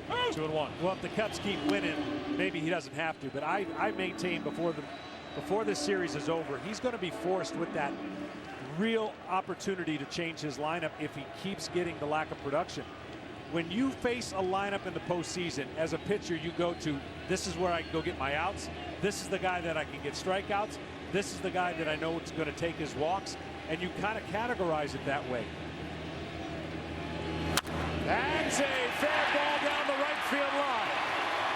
2-1. Well, if the Cubs keep winning, maybe he doesn't have to, but I maintain before this series is over, he's going to be forced with that real opportunity to change his lineup if he keeps getting the lack of production. When you face a lineup in the postseason, as a pitcher, you go to, this is where I can go get my outs. This is the guy that I can get strikeouts. This is the guy that I know is going to take his walks. And you kind of categorize it that way. That's a fair ball down the right field line.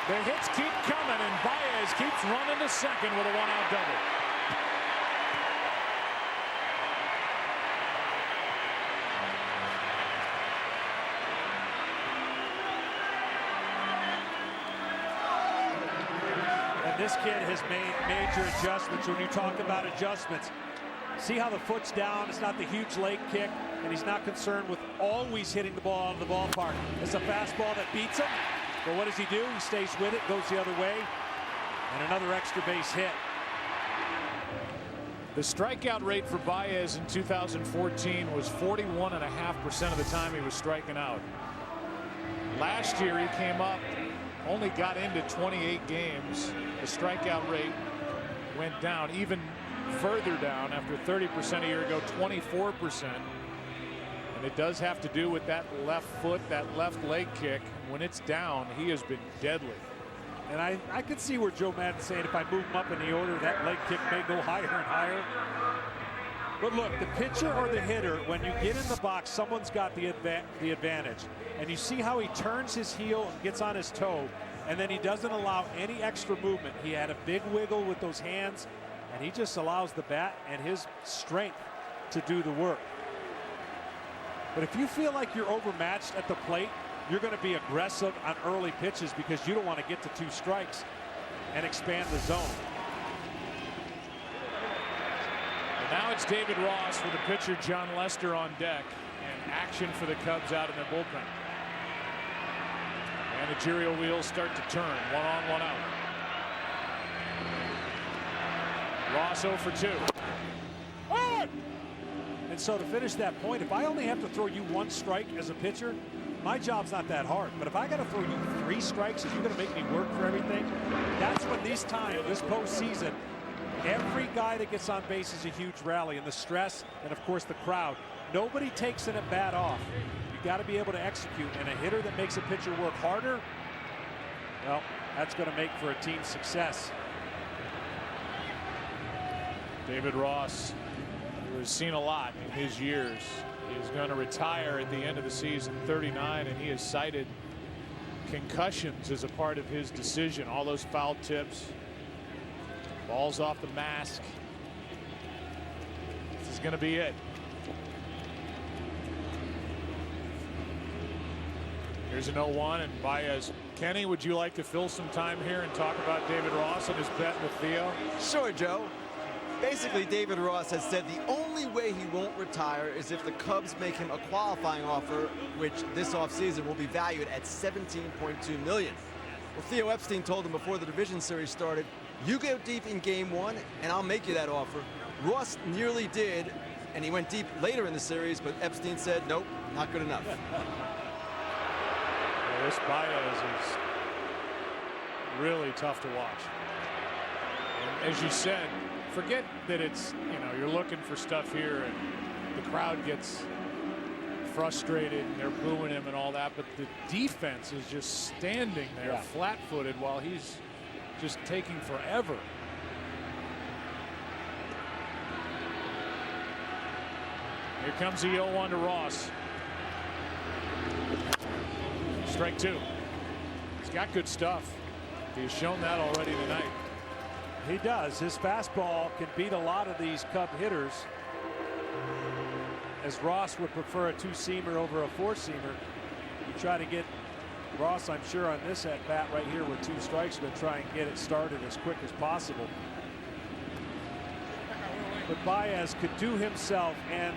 The hits keep coming, and Baez keeps running to second with a 1-out double. This kid has made major adjustments. When you talk about adjustments, see how the foot's down. It's not the huge leg kick, and he's not concerned with always hitting the ball out of the ballpark. It's a fastball that beats him, but what does he do? He stays with it, goes the other way, and another extra base hit. The strikeout rate for Baez in 2014 was 41.5% of the time he was striking out. Last year he came up, only got into 28 games. The strikeout rate went down even further down after 30% a year ago, 24%. And it does have to do with that left foot, that left leg kick. When it's down, he has been deadly. And I could see where Joe Madden's saying if I move him up in the order, that leg kick may go higher and higher. But look, the pitcher or the hitter, when you get in the box, someone's got the advantage. And you see how he turns his heel and gets on his toe, and then he doesn't allow any extra movement. He had a big wiggle with those hands, and he just allows the bat and his strength to do the work. But if you feel like you're overmatched at the plate, you're going to be aggressive on early pitches because you don't want to get to 2 strikes and expand the zone. And now it's David Ross with the pitcher John Lester on deck, and action for the Cubs out in their bullpen. Managerial wheels start to turn. 1 on, 1 out. Ross 0 for 2. And so to finish that point, if I only have to throw you 1 strike as a pitcher, my job's not that hard. But if I got to throw you 3 strikes and you're going to make me work for everything, that's when this postseason, every guy that gets on base is a huge rally, and the stress and, of course, the crowd. Nobody takes an at-bat off. You got to be able to execute, and a hitter that makes a pitcher work harder, well, that's going to make for a team success. David Ross, who has seen a lot in his years, is going to retire at the end of the season, 39, and he has cited concussions as a part of his decision. All those foul tips, balls off the mask. This is going to be it. Here's an 0-1, and Baez. Kenny, would you like to fill some time here and talk about David Ross and his bet with Theo? Sure, Joe. Basically, David Ross has said the only way he won't retire is if the Cubs make him a qualifying offer, which this offseason will be valued at $17.2 million. Well, Theo Epstein told him before the division series started, you go deep in game 1, and I'll make you that offer. Ross nearly did, and he went deep later in the series, but Epstein said, nope, not good enough. Well, this Baez is really tough to watch. And as you said, forget that it's, you're looking for stuff here and the crowd gets frustrated and they're booing him and all that, but the defense is just standing there flat-footed while he's just taking forever. Here comes the 0-1 to Ross. Strike 2. He's got good stuff. He's shown that already tonight. He does. His fastball can beat a lot of these Cub hitters, as Ross would prefer a 2-seamer over a 4-seamer. You try to get Ross, I'm sure, on this at bat right here with 2 strikes, going to try and get it started as quick as possible. But Baez could do himself and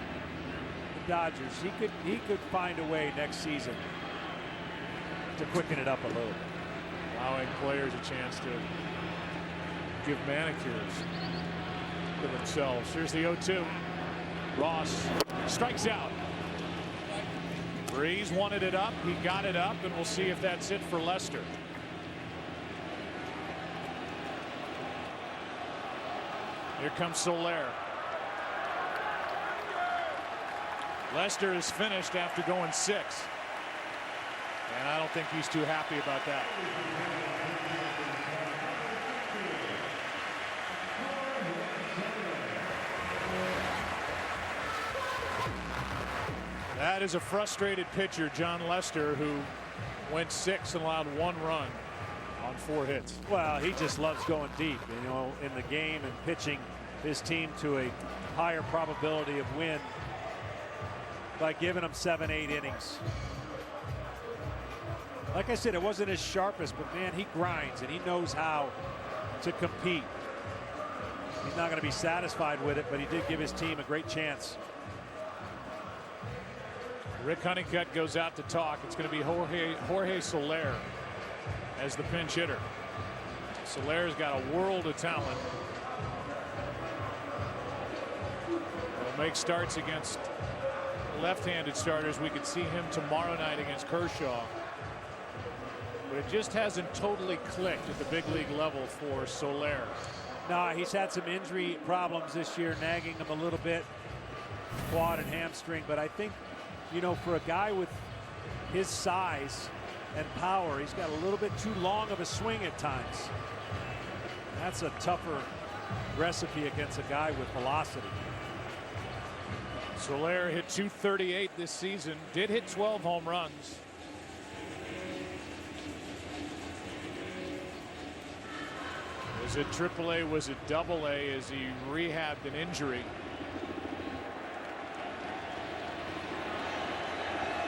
the Dodgers. He could find a way next season to quicken it up a little. Allowing players a chance to give manicures to themselves. Here's the 0-2. Ross strikes out. Breeze wanted it up. He got it up, and we'll see if that's it for Lester. Here comes Soler. Lester is finished after going 6. And I don't think he's too happy about that. That is a frustrated pitcher, John Lester, who went 6 and allowed 1 run on 4 hits. Well, he just loves going deep, in the game and pitching his team to a higher probability of win by giving them 7-8 innings. Like I said, it wasn't his sharpest, but man, he grinds and he knows how to compete. He's not going to be satisfied with it, but he did give his team a great chance. Rick Honeycutt goes out to talk. It's going to be Jorge Soler as the pinch hitter. Soler's got a world of talent. He'll make starts against left-handed starters. We could see him tomorrow night against Kershaw. But it just hasn't totally clicked at the big league level for Soler. No, he's had some injury problems this year, nagging him a little bit, quad and hamstring. But I think, for a guy with his size and power, he's got a little bit too long of a swing at times. That's a tougher recipe against a guy with velocity. Soler hit .238 this season, did hit 12 home runs. Was it AAA? Was it AA as he rehabbed an injury?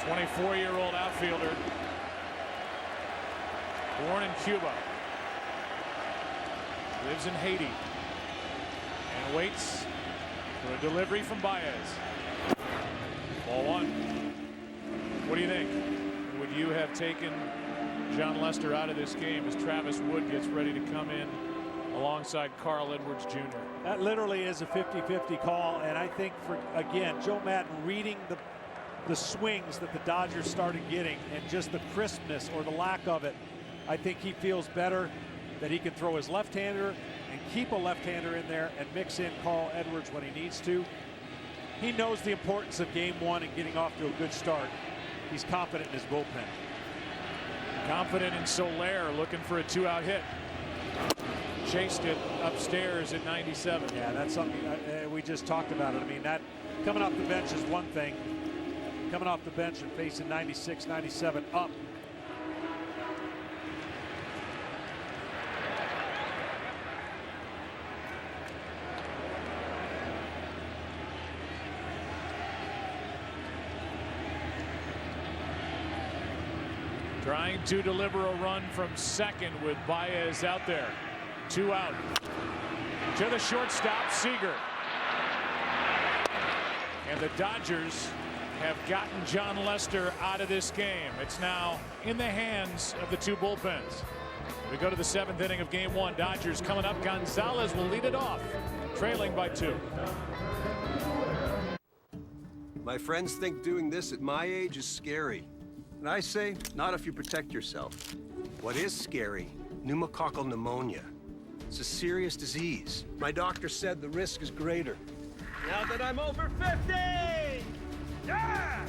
24-year-old outfielder, born in Cuba, lives in Haiti, and waits for a delivery from Baez. Ball one. What do you think? Would you have taken John Lester out of this game as Travis Wood gets ready to come in alongside Carl Edwards Jr.? That literally is a 50-50 call, and I think for, again, Joe Madden reading the swings that the Dodgers started getting and just the crispness or the lack of it, I think he feels better that he can throw his left-hander and keep a left-hander in there and mix in Carl Edwards when he needs to. He knows the importance of game one and getting off to a good start. He's confident in his bullpen. Confident in Soler, looking for a 2-out hit. Chased it upstairs at 97. Yeah, that's something we just talked about it. I mean, that coming off the bench is one thing. Coming off the bench and facing 96, 97 up. Trying to deliver a run from second with Baez out there. 2 out. To the shortstop, Seager. And the Dodgers have gotten John Lester out of this game. It's now in the hands of the two bullpens. We go to the 7th inning of game one. Dodgers coming up. Gonzalez will lead it off, trailing by 2. My friends think doing this at my age is scary. And I say, not if you protect yourself. What is scary? Pneumococcal pneumonia. It's a serious disease. My doctor said the risk is greater. Now that I'm over 50! Yeah!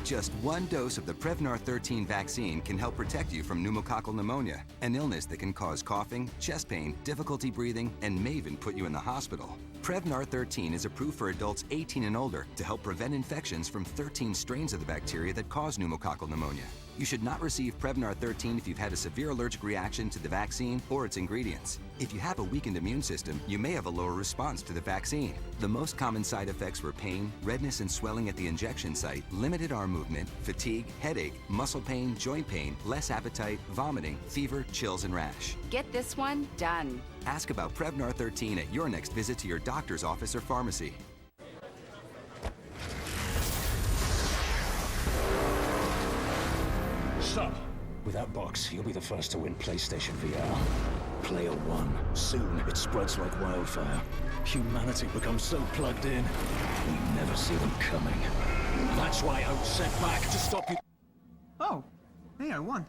Just one dose of the Prevnar 13 vaccine can help protect you from pneumococcal pneumonia, an illness that can cause coughing, chest pain, difficulty breathing, and may even put you in the hospital. Prevnar 13 is approved for adults 18 and older to help prevent infections from 13 strains of the bacteria that cause pneumococcal pneumonia. You should not receive Prevnar 13 if you've had a severe allergic reaction to the vaccine or its ingredients. If you have a weakened immune system, you may have a lower response to the vaccine. The most common side effects were pain, redness and swelling at the injection site, limited arm movement, fatigue, headache, muscle pain, joint pain, less appetite, vomiting, fever, chills, and rash. Get this one done. Ask about Prevnar 13 at your next visit to your doctor's office or pharmacy. Sup? With that box, you'll be the first to win PlayStation VR. Player 1. Soon, it spreads like wildfire. Humanity becomes so plugged in, we never see them coming. That's why I was sent back to stop you. Oh, hey, I won.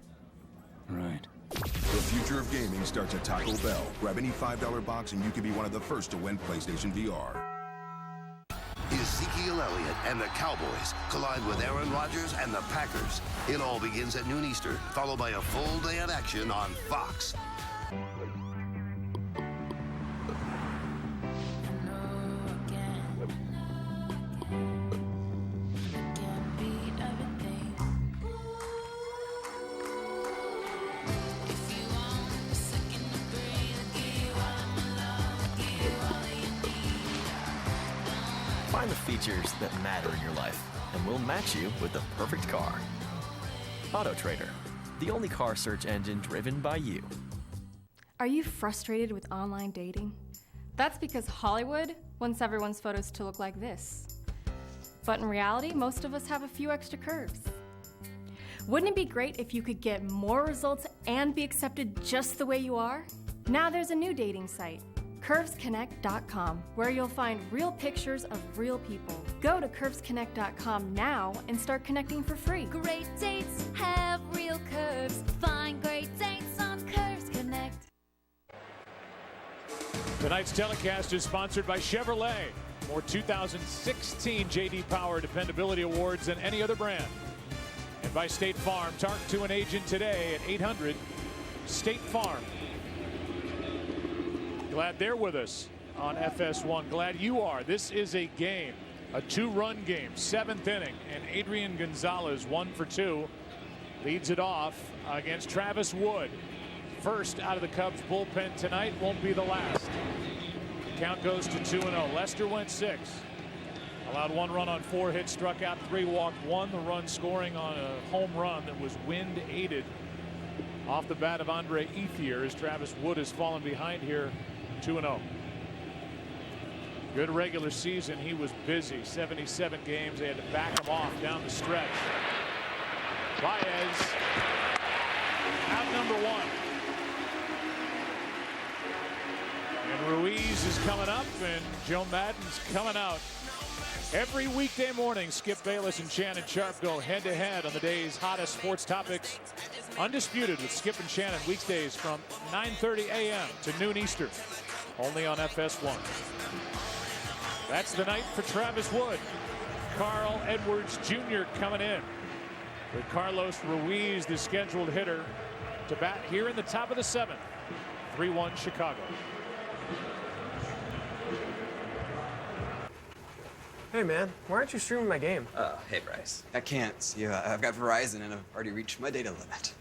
Right. The future of gaming starts at Taco Bell. Grab any $5 box and you could be one of the first to win PlayStation VR. Ezekiel Elliott and the Cowboys collide with Aaron Rodgers and the Packers. It all begins at noon Eastern, followed by a full day of action on Fox. Find the features that matter in your life, and we'll match you with the perfect car. Auto Trader, the only car search engine driven by you. Are you frustrated with online dating? That's because Hollywood wants everyone's photos to look like this. But in reality, most of us have a few extra curves. Wouldn't it be great if you could get more results and be accepted just the way you are? Now there's a new dating site, curvesconnect.com, where you'll find real pictures of real people. Go to curvesconnect.com now and start connecting for free. Great dates have real curves. Find great dates on Curves Connect. Tonight's telecast is sponsored by Chevrolet. More 2016 J.D. Power Dependability Awards than any other brand. And by State Farm. Talk to an agent today at 800 State Farm. Glad they're with us on FS1. Glad you are. This is a game, a two-run game, 7th inning, and Adrian Gonzalez, 1 for 2, leads it off against Travis Wood. First out of the Cubs bullpen tonight, won't be the last. Count goes to 2-0. Lester went 6. Allowed 1 run on 4 hits, struck out 3, walked 1. The run scoring on a home run that was wind aided off the bat of Andre Ethier, as Travis Wood has fallen behind here 2-0. Good regular season. He was busy. 77 games. They had to back him off down the stretch. Baez out number 1. And Ruiz is coming up, and Joe Madden's coming out. Every weekday morning, Skip Bayless and Shannon Sharp go head-to-head on the day's hottest sports topics. Undisputed with Skip and Shannon weekdays from 9:30 a.m. to noon Eastern, only on FS1. That's the night for Travis Wood. Carl Edwards Jr. coming in, with Carlos Ruiz, the scheduled hitter, to bat here in the top of the 7th. 3-1 Chicago. Hey man, why aren't you streaming my game? Hey Bryce. I can't. Yeah, I've got Verizon and I've already reached my data limit.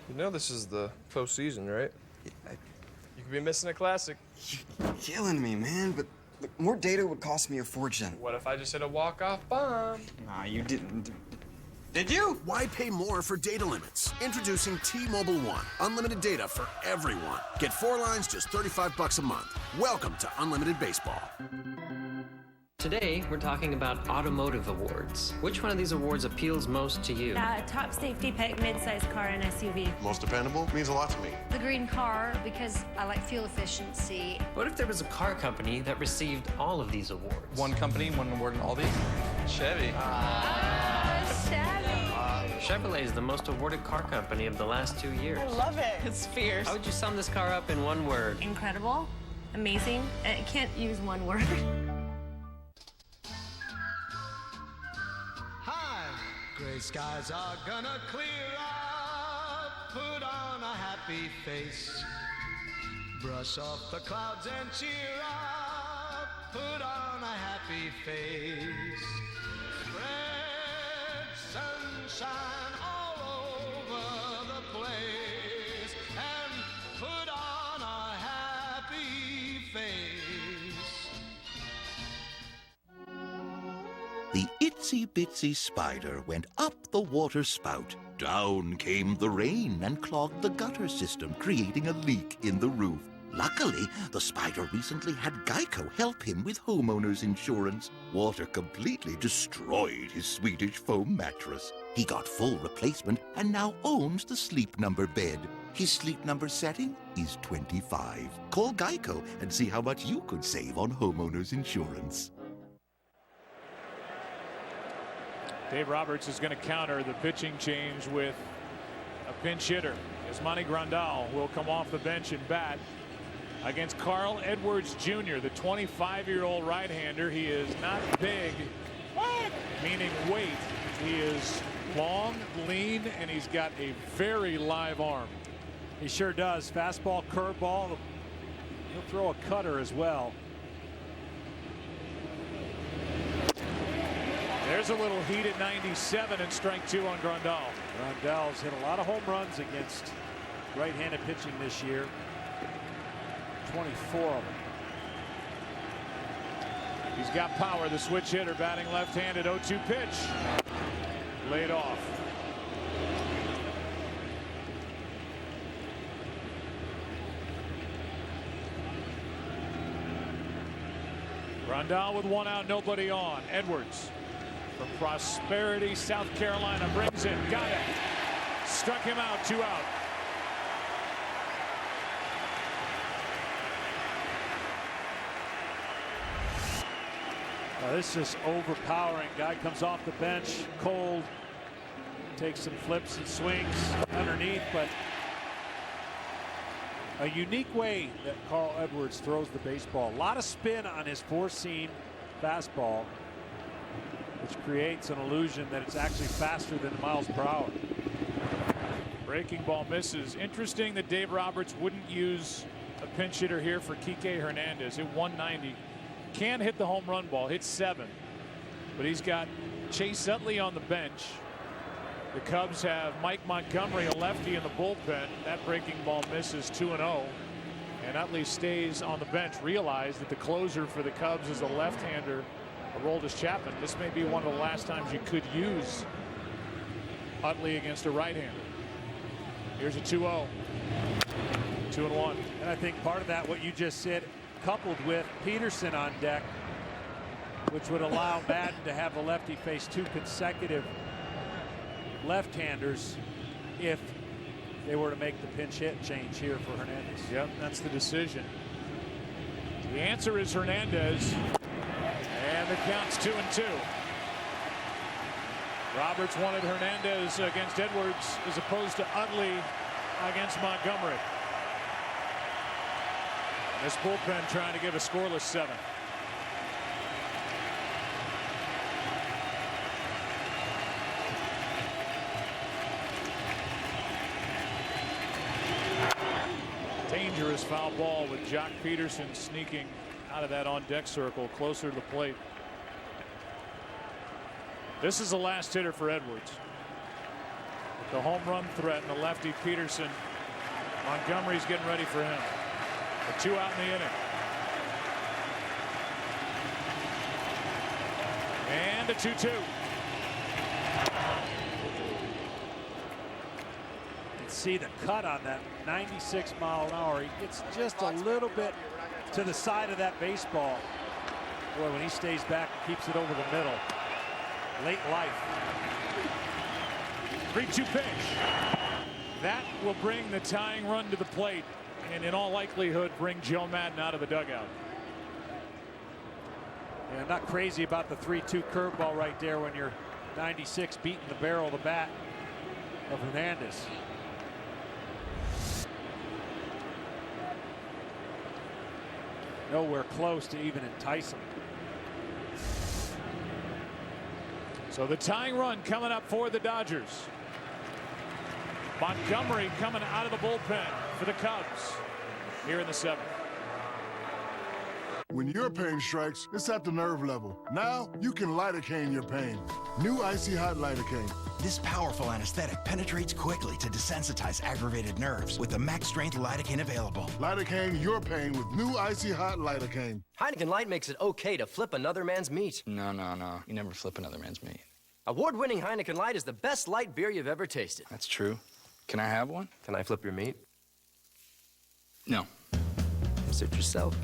You know this is the postseason, right? Yeah, you could be missing a classic. You're killing me, man, but look, more data would cost me a fortune. What if I just hit a walk-off bomb? Nah, you didn't. Did you? Why pay more for data limits? Introducing T-Mobile One. Unlimited data for everyone. Get 4 lines, just $35 a month. Welcome to Unlimited Baseball. Today, we're talking about automotive awards. Which one of these awards appeals most to you? Top safety pick, mid-sized car, and SUV. Most dependable means a lot to me. The green car, because I like fuel efficiency. What if there was a car company that received all of these awards? One company, one award in all these? Chevy. Chevrolet is the most awarded car company of the last 2 years. I love it. It's fierce. How would you sum this car up in one word? Incredible, amazing, and I can't use one word. Gray skies are gonna clear up. Put on a happy face. Brush off the clouds and cheer up. Put on a happy face. Spread sunshine all over the place. And put on a happy face. The itsy-bitsy spider went up the water spout. Down came the rain and clogged the gutter system, creating a leak in the roof. Luckily, the spider recently had Geico help him with homeowner's insurance. Water completely destroyed his Swedish foam mattress. He got full replacement and now owns the Sleep Number bed. His Sleep Number setting is 25. Call Geico and see how much you could save on homeowner's insurance. Dave Roberts is going to counter the pitching change with a pinch hitter. Yasmani Grandal will come off the bench and bat against Carl Edwards Jr., the 25-year-old right-hander. He is not big, meaning weight. He is long, lean, and he's got a very live arm. He sure does. Fastball, curveball. He'll throw a cutter as well. There's a little heat at 97 and strike 2 on Grandal. Grandal's hit a lot of home runs against right-handed pitching this year. 24 of them. He's got power, the switch hitter, batting left-handed. 0-2 pitch. Laid off. Grandal with 1 out, nobody on. Edwards from Prosperity, South Carolina, brings it, got it. Struck him out, 2 out. This is overpowering. Guy comes off the bench, cold, takes some flips and swings underneath, but a unique way that Carl Edwards throws the baseball. A lot of spin on his 4-seam fastball, which creates an illusion that it's actually faster than miles per hour. Breaking ball misses. Interesting that Dave Roberts wouldn't use a pinch hitter here for Kike Hernandez. Hit 190. Can hit the home run ball, hit 7. But he's got Chase Utley on the bench. The Cubs have Mike Montgomery, a lefty, in the bullpen. That breaking ball misses, 2-0. And Utley stays on the bench. Realize that the closer for the Cubs is a left-hander Aroldis Chapman. This may be one of the last times you could use Utley against a right-hander. Here's a 2-0. 2-1. And I think part of that, what you just said, coupled with Peterson on deck, which would allow Madden to have the lefty face 2 consecutive left-handers if they were to make the pinch hit change here for Hernandez. Yep, that's the decision. The answer is Hernandez. And the count's 2-2. Roberts wanted Hernandez against Edwards as opposed to Utley against Montgomery. This bullpen trying to give a scoreless 7. Dangerous foul ball with Jock Peterson sneaking out of that on-deck circle closer to the plate. This is the last hitter for Edwards. The home run threat and the lefty Peterson. Montgomery's getting ready for him. A 2 out in the inning. And a 2-2. See the cut on that 96 mile an hour. He gets just a little bit to the side of that baseball. Boy, when he stays back and keeps it over the middle. Late life. 3-2 pitch. That will bring the tying run to the plate and in all likelihood bring Joe Madden out of the dugout. Yeah, I'm not crazy about the 3-2 curveball right there when you're 96 beating the barrel of the bat of Hernandez. Nowhere close to even entice him. So the tying run coming up for the Dodgers. Montgomery coming out of the bullpen for the Cubs here in the 7th. When your pain strikes, it's at the nerve level. Now you can lidocaine your pain. New Icy Hot Lidocaine. This powerful anesthetic penetrates quickly to desensitize aggravated nerves with the max strength lidocaine available. Lidocaine your pain with new Icy Hot Lidocaine. Heineken Light makes it okay to flip another man's meat. No. You never flip another man's meat. Award-winning Heineken Light is the best light beer you've ever tasted. That's true. Can I have one? Can I flip your meat? No. Suit yourself.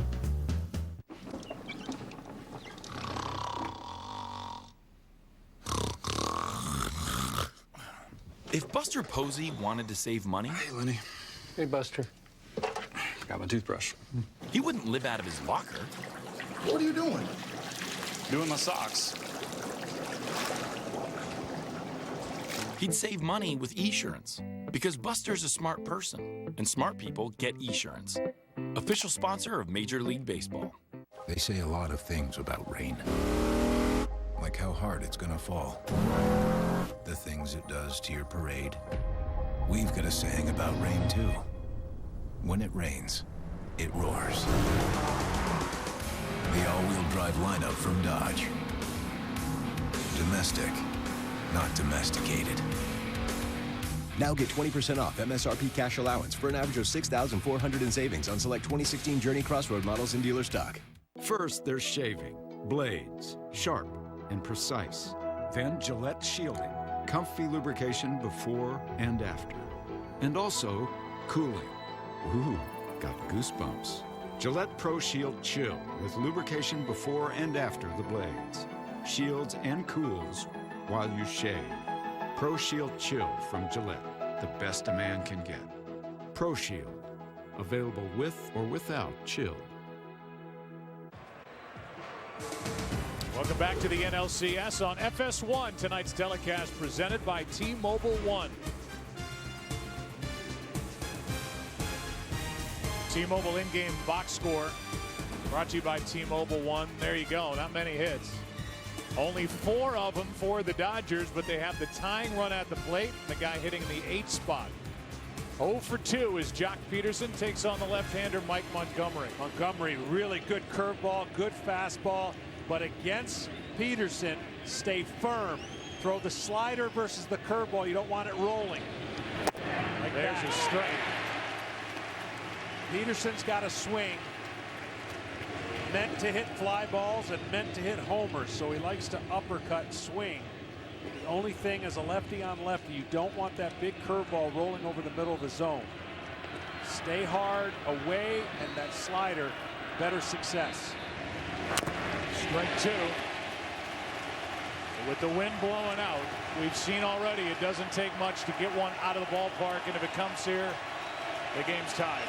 If Buster Posey wanted to save money... Hey, Lenny. Hey, Buster. Got my toothbrush. He wouldn't live out of his locker. What are you doing? Doing my socks. He'd save money with Esurance. Because Buster's a smart person. And smart people get Esurance. Official sponsor of Major League Baseball. They say a lot of things about rain. Like how hard it's gonna fall. The things it does to your parade. We've got a saying about rain, too. When it rains, it roars. The all-wheel drive lineup from Dodge. Domestic, not domesticated. Now get 20% off MSRP cash allowance for an average of $6,400 in savings on select 2016 Journey Crossroad models in dealer stock. First, there's shaving, blades, sharp and precise. Then Gillette shielding, comfy lubrication before and after. And also, cooling. Ooh, got goosebumps. Gillette Pro Shield Chill with lubrication before and after the blades. Shields and cools while you shave. Pro Shield Chill from Gillette, the best a man can get. Pro Shield, available with or without chill. Welcome back to the NLCS on FS1. Tonight's telecast presented by T-Mobile One. T-Mobile in-game box score brought to you by T-Mobile One. There you go. Not many hits. Only 4 of them for the Dodgers, but they have the tying run at the plate. The guy hitting the 8th spot. 0 for 2 as Jock Peterson takes on the left-hander Mike Montgomery. Montgomery, really good curveball, good fastball. But against Peterson, stay firm. Throw the slider versus the curveball. You don't want it rolling. Like There's that. a strike. Peterson's got a swing. meant to hit fly balls and meant to hit homers, so he likes to uppercut swing. The only thing as a lefty on lefty, you don't want that big curveball rolling over the middle of the zone. Stay hard away, and that slider, better success. Strike two. With the wind blowing out, we've seen already it doesn't take much to get one out of the ballpark, and if it comes here, the game's tied.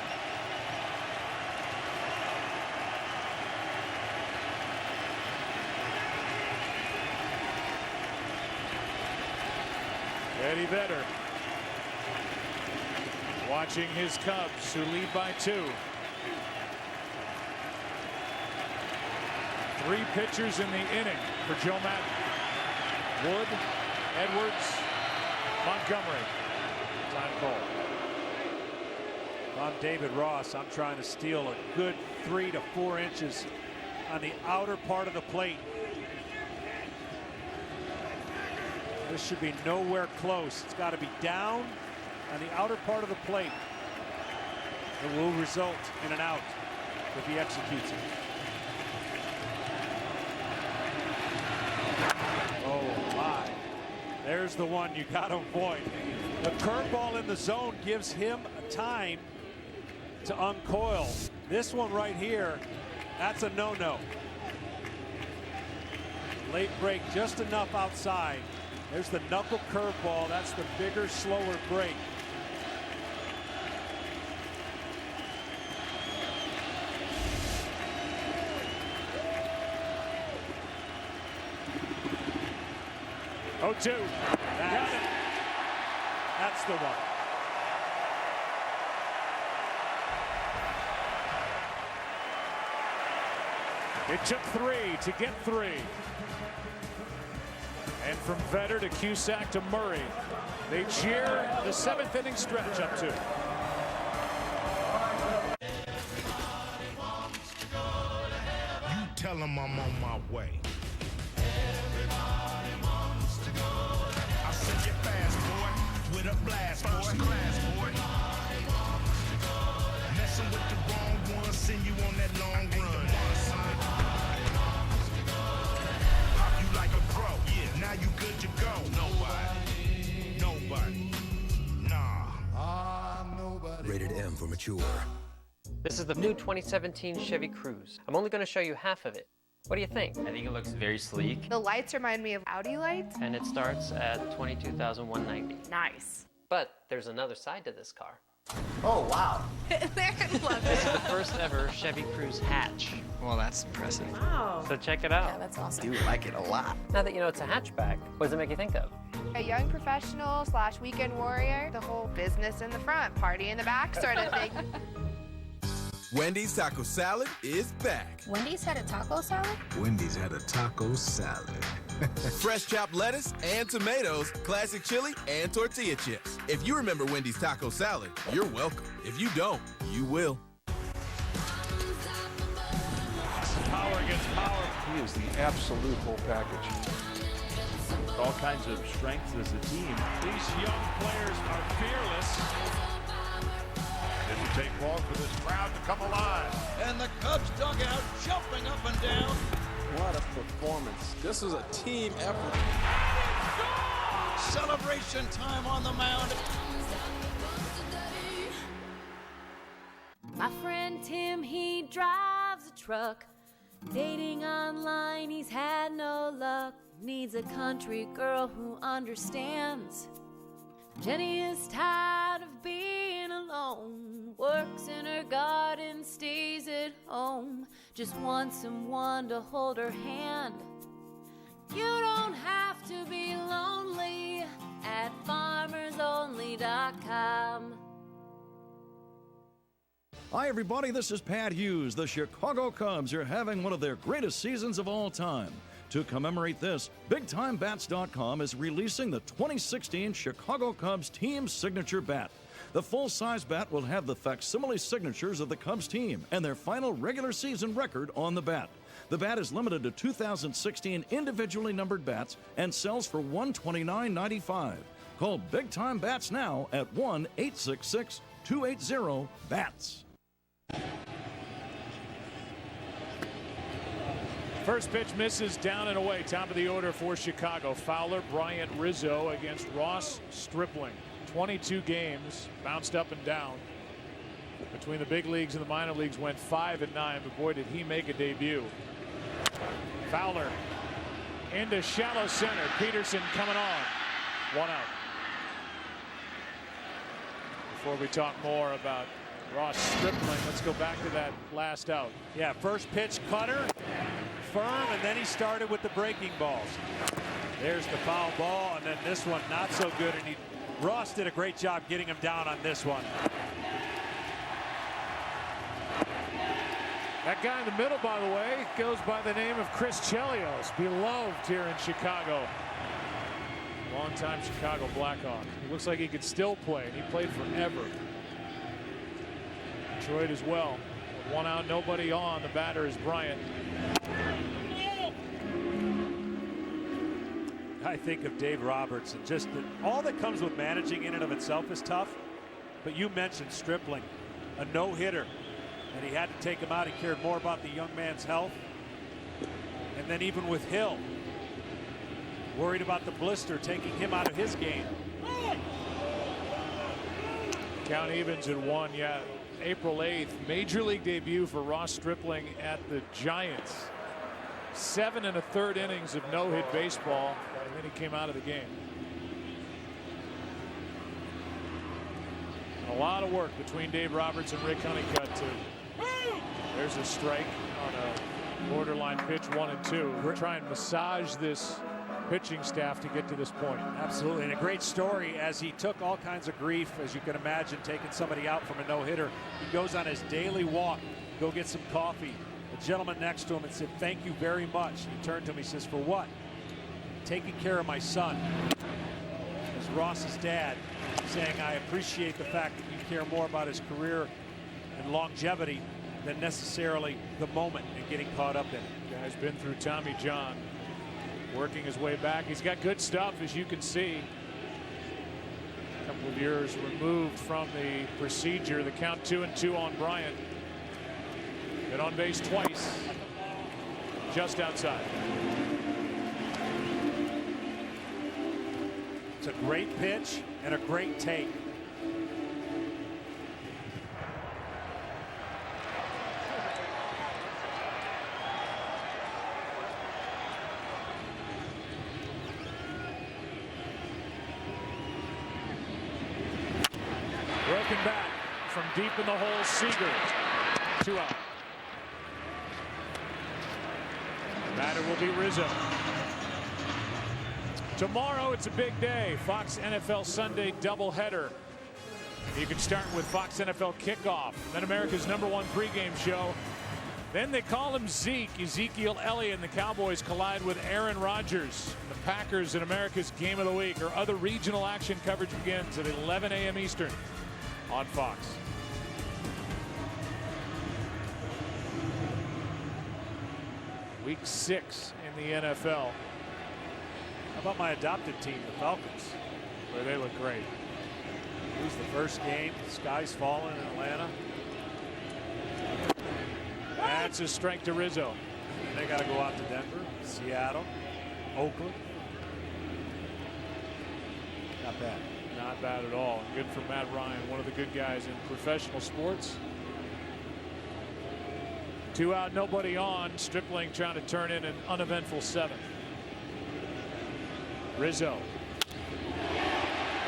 Eddie Vedder watching his Cubs, who lead by 2. 3 pitchers in the inning for Joe Madden. Wood, Edwards, Montgomery. Time call. I'm David Ross. I'm trying to steal a good 3 to 4 inches on the outer part of the plate. This should be nowhere close. It's got to be down on the outer part of the plate. It will result in an out if he executes it. Oh my. There's the one you got to avoid. The curveball in the zone gives him time to uncoil. This one right here, that's a no-no. Late break, just enough outside. There's the knuckle curveball. That's the bigger, slower break. Oh, 2. That's the one. It took 3 to get 3. And from Vedder to Cusack to Murray, they cheer the 7th inning stretch up to. You tell them I'm on my way. I send you fast, boy, with a blast, first class, boy. Messing with the wrong one, send you on that long run. Pop you like a pro, yeah, now you good to go. Nobody, nah. Nobody. Rated M for mature. This is the new 2017 Chevy Cruze. I'm only going to show you half of it. What do you think? I think it looks very sleek. The lights remind me of Audi lights. And it starts at $22,190. Nice. But there's another side to this car. Oh, wow. Love This is the first ever Chevy Cruze hatch. Well, that's impressive. Wow. So check it out. Yeah, that's awesome. I do like it a lot. Now that you know it's a hatchback, what does it make you think of? A young professional / weekend warrior. The whole business in the front, party in the back sort of thing. Wendy's Taco Salad is back. Wendy's had a taco salad? Wendy's had a taco salad. Fresh chopped lettuce and tomatoes, classic chili, and tortilla chips. If you remember Wendy's Taco Salad, you're welcome. If you don't, you will. Power against power. He is the absolute whole package. All kinds of strengths as a team. These young players are fearless. It'll take long for this crowd to come alive. And the Cubs dugout jumping up and down. What a performance. This is a team effort. Celebration time on the mound. My friend Tim, he drives a truck. Dating online, he's had no luck. Needs a country girl who understands. Jenny is tired of being alone. Works in her garden, stays at home. Just wants someone to hold her hand. You don't have to be lonely at farmersonly.com. Hi, everybody. This is Pat Hughes. The Chicago Cubs are having one of their greatest seasons of all time. To commemorate this, BigTimeBats.com is releasing the 2016 Chicago Cubs Team Signature Bat. The full-size bat will have the facsimile signatures of the Cubs team and their final regular season record on the bat. The bat is limited to 2016 individually numbered bats and sells for $129.95. Call Big Time Bats now at 1-866-280-BATS. First pitch misses, down and away. Top of the order for Chicago. Fowler, Bryant, Rizzo against Ross Stripling. 22 games, bounced up and down. Between the big leagues and the minor leagues, went 5 and 9, but boy, did he make a debut. Fowler into shallow center. Peterson coming on. 1 out. Before we talk more about Ross Stripling, let's go back to that last out. Yeah, first pitch cutter, firm, and then he started with the breaking balls. There's the foul ball, and then this one not so good, and Ross did a great job getting him down on this one. That guy in the middle, by the way, goes by the name of Chris Chelios, beloved here in Chicago. Longtime Chicago Blackhawk. He looks like he could still play, and he played forever. Detroit as well. With 1 out, nobody on. The batter is Bryant. I think of Dave Roberts, and just all that comes with managing in and of itself is tough. But you mentioned Stripling, a no-hitter, and he had to take him out. He cared more about the young man's health. And then even with Hill, worried about the blister taking him out of his game. Count evens at 1. Yeah, April 8th, major league debut for Ross Stripling at the Giants. 7 1/3 innings of no-hit baseball, and then he came out of the game. A lot of work between Dave Roberts and Rick Honeycutt. There's a strike on a borderline pitch, 1 and 2. We're trying to massage this pitching staff to get to this point. Absolutely, and a great story as he took all kinds of grief, as you can imagine, taking somebody out from a no-hitter. He goes on his daily walk, go get some coffee. A gentleman next to him and said, "Thank you very much." He turned to him, he says, "For what?" "Taking care of my son." As Ross's dad saying, "I appreciate the fact that you care more about his career and longevity than necessarily the moment and getting caught up in it." Guy's been through Tommy John, working his way back. He's got good stuff, as you can see. A couple of years removed from the procedure. The count 2 and 2 on Bryant. Been on base twice. Just outside. It's a great pitch and a great take. Broken back from deep in the hole, Seager. 2 out. The batter will be Rizzo. Tomorrow it's a big day. Fox NFL Sunday doubleheader. You can start with Fox NFL Kickoff, then America's #1 pregame show. Then they call him Zeke. Ezekiel Elliott and the Cowboys collide with Aaron Rodgers. The Packers in America's Game of the Week. Or other regional action coverage begins at 11 a.m. Eastern on Fox. Week 6 in the NFL. How about my adopted team, the Falcons? Where they look great. Lose the first game. The sky's falling in Atlanta. That's a strike to Rizzo. And they got to go out to Denver, Seattle, Oakland. Not bad. Not bad at all. Good for Matt Ryan, one of the good guys in professional sports. 2 out, nobody on. Stripling trying to turn in an uneventful 7th. Rizzo.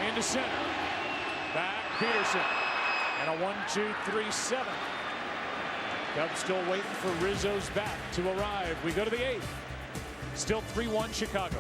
Into center. Back, Peterson. And a 1-2-3-7. Cubs still waiting for Rizzo's bat to arrive. We go to the 8th. Still 3-1 Chicago.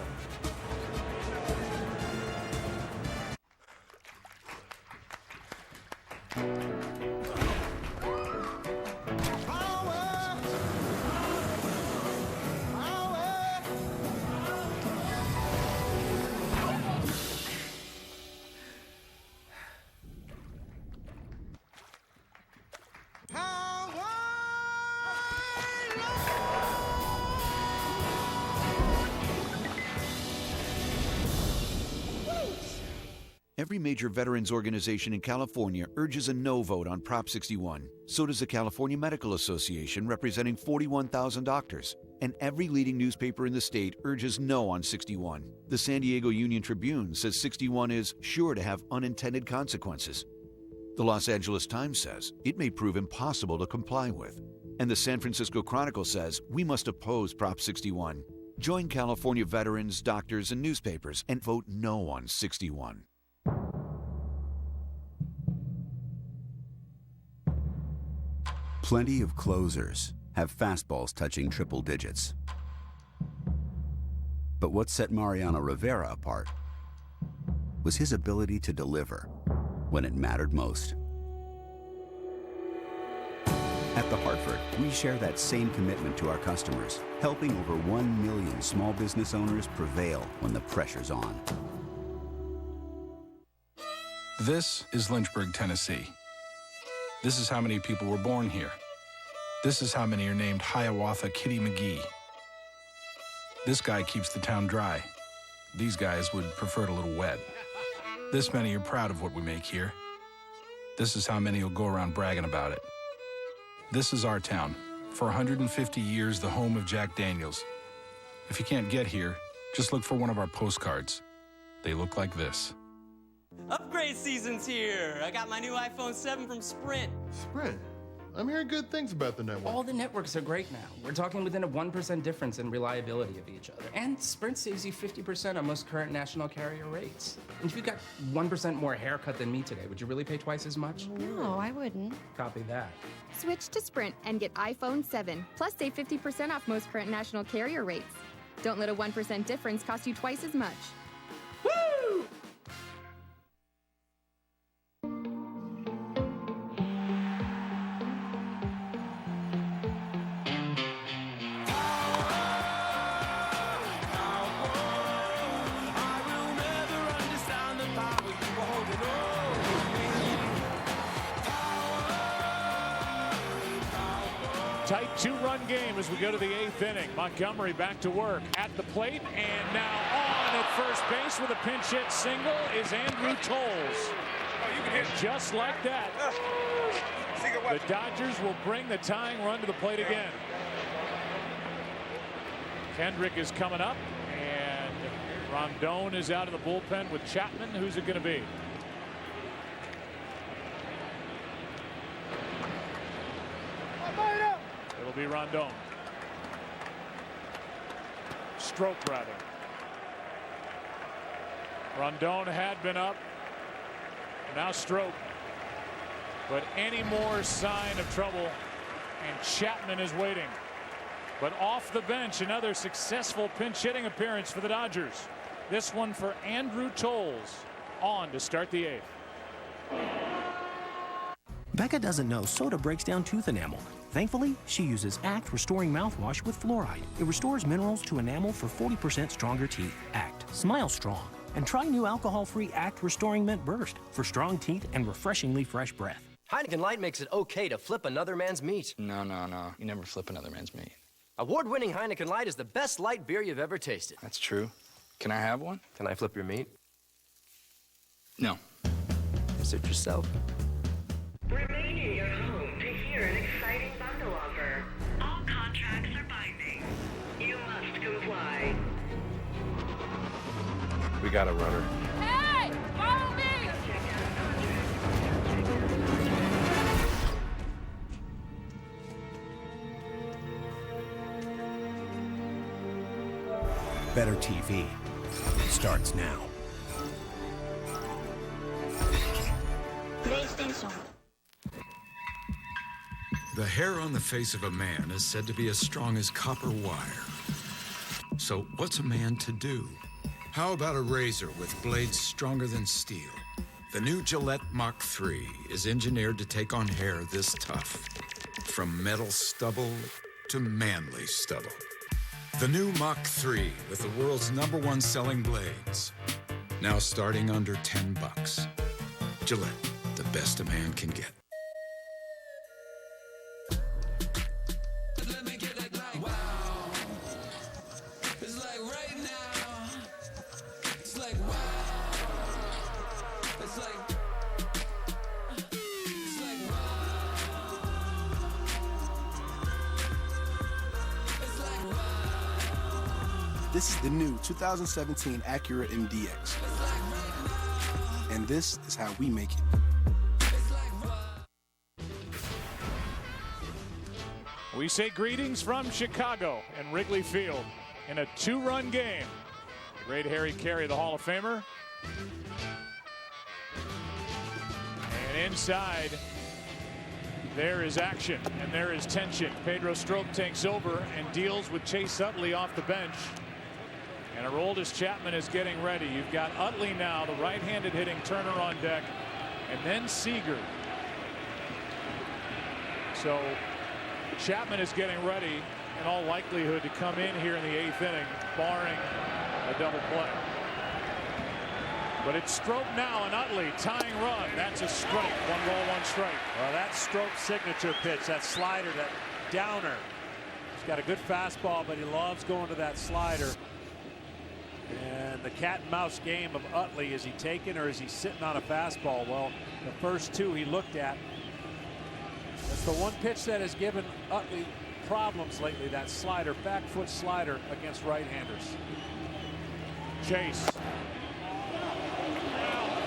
Every major veterans organization in California urges a no vote on Prop 61. So does the California Medical Association, representing 41,000 doctors. and every leading newspaper in the state urges no on 61. The San Diego Union Tribune says 61 is sure to have unintended consequences. The Los Angeles Times says it may prove impossible to comply with. And the San Francisco Chronicle says we must oppose Prop 61. Join California veterans, doctors, and newspapers and vote no on 61. Plenty of closers have fastballs touching triple digits. But what set Mariano Rivera apart was his ability to deliver when it mattered most. At The Hartford, we share that same commitment to our customers, helping over 1 million small business owners prevail when the pressure's on. This is Lynchburg, Tennessee. This is how many people were born here. This is how many are named Hiawatha Kitty McGee. This guy keeps the town dry. These guys would prefer it a little wet. This many are proud of what we make here. This is how many will go around bragging about it. This is our town. For 150 years, the home of Jack Daniels. If you can't get here, just look for one of our postcards. They look like this. Upgrade season's here. I got my new iPhone 7 from Sprint. Sprint? I'm hearing good things about the network. All the networks are great now. We're talking within a 1% difference in reliability of each other. And Sprint saves you 50% on most current national carrier rates. And if you got 1% more haircut than me today, would you really pay twice as much? No, I wouldn't. Copy that. Switch to Sprint and get iPhone 7. Plus, save 50% off most current national carrier rates. Don't let a 1% difference cost you twice as much. Woo! Tight two-run game as we go to the 8th inning. Montgomery back to work at the plate, and now on at first base with a pinch hit single is Andrew Tolles. And just like that, the Dodgers will bring the tying run to the plate again. Kendrick is coming up, and Rondon is out of the bullpen with Chapman. Who's it going to be? It'll be Rondon. Stroke, rather. Rondon had been up. Now Stroke. But any more sign of trouble, and Chapman is waiting. But off the bench, another successful pinch hitting appearance for the Dodgers. This one for Andrew Tolles, on to start the 8th. Becca doesn't know soda breaks down tooth enamel. Thankfully, she uses Act Restoring Mouthwash with fluoride. It restores minerals to enamel for 40% stronger teeth. Act. Smile strong. And try new alcohol-free Act Restoring Mint Burst for strong teeth and refreshingly fresh breath. Heineken Light makes it okay to flip another man's meat. No. You never flip another man's meat. Award-winning Heineken Light is the best light beer you've ever tasted. That's true. Can I have one? Can I flip your meat? No. Suit yourself. Remain in your home to hear an exciting bundle offer. All contracts are binding. You must comply. We got a runner. Hey! Follow me! Better TV starts now. PlayStation. The hair on the face of a man is said to be as strong as copper wire. So what's a man to do? How about a razor with blades stronger than steel? The new Gillette Mach 3 is engineered to take on hair this tough. From metal stubble to manly stubble. The new Mach 3 with the world's #1 selling blades. Now starting under $10. Gillette, the best a man can get. This is the new 2017 Acura MDX. And this is how we make it. We say greetings from Chicago and Wrigley Field in a 2-run game. The great Harry Carey, the Hall of Famer. And inside, there is action and there is tension. Pedro Strop takes over and deals with Chase Utley off the bench. And Aroldis Chapman is getting ready. You've got Utley now, the right-handed hitting Turner on deck, and then Seager. So Chapman is getting ready in all likelihood to come in here in the 8th inning, barring a double play. But it's Strop now and Utley tying run. That's a strike. 1 ball, 1 strike. Well, that's Strop's signature pitch, that slider, that downer. He's got a good fastball, but he loves going to that slider. And the cat and mouse game of Utley, is he taking or is he sitting on a fastball? Well, the first 2 he looked at. That's the one pitch that has given Utley problems lately, that slider, back foot slider against right-handers. Chase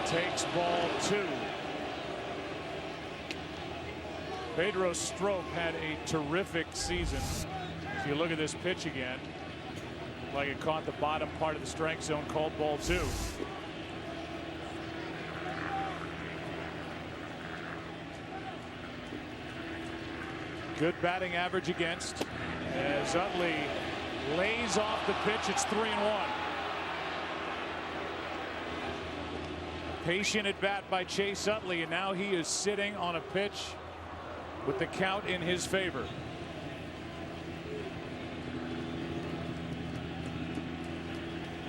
takes ball 2. Pedro Strop had a terrific season. If you look at this pitch again, like it caught the bottom part of the strike zone, called ball 2. Good batting average against, as Utley lays off the pitch. It's 3-1. Patient at bat by Chase Utley, and now he is sitting on a pitch with the count in his favor.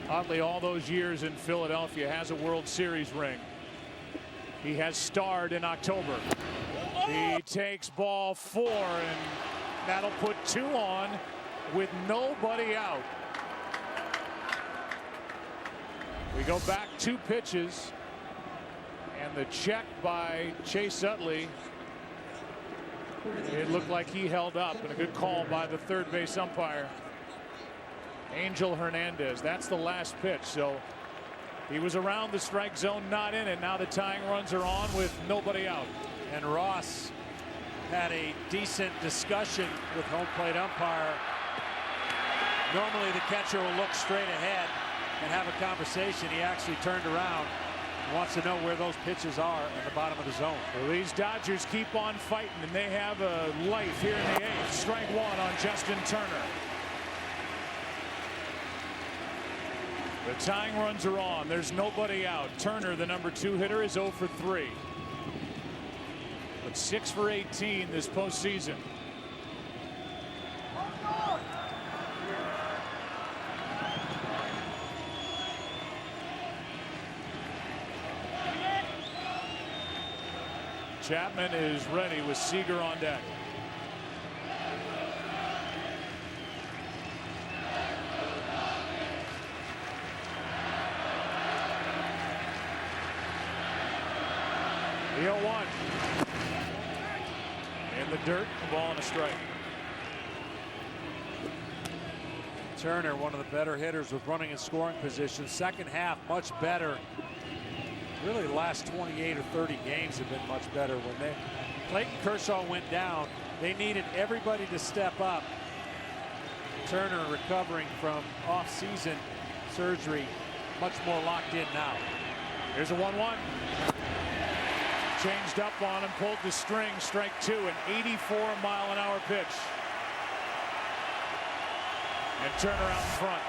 Utley, all those years in Philadelphia, has a World Series ring. He has starred in October. He takes ball 4, and that'll put 2 on with nobody out. We go back 2 pitches, and the check by Chase Utley, it looked like he held up, and a good call by the third base umpire, Angel Hernandez. That's the last pitch. So he was around the strike zone, not in it. Now the tying runs are on with nobody out. And Ross had a decent discussion with home plate umpire. Normally the catcher will look straight ahead and have a conversation. He actually turned around and wants to know where those pitches are at the bottom of the zone. Well, these Dodgers keep on fighting, and they have a life here in the 8th. Strike 1 on Justin Turner. The tying runs are on. There's nobody out. Turner, the number 2 hitter, is 0 for 3. But 6 for 18 this postseason. Chapman is ready with Seager on deck. The 0-1. In the dirt, ball and a strike. Turner, one of the better hitters with running and scoring position. Second half, much better. Really, the last 28 or 30 games have been much better. When Clayton Kershaw went down, they needed everybody to step up. Turner recovering from off-season surgery, much more locked in now. Here's a 1-1. Changed up on him, pulled the string, strike 2, an 84-mile-an-hour pitch. And Turner out in front.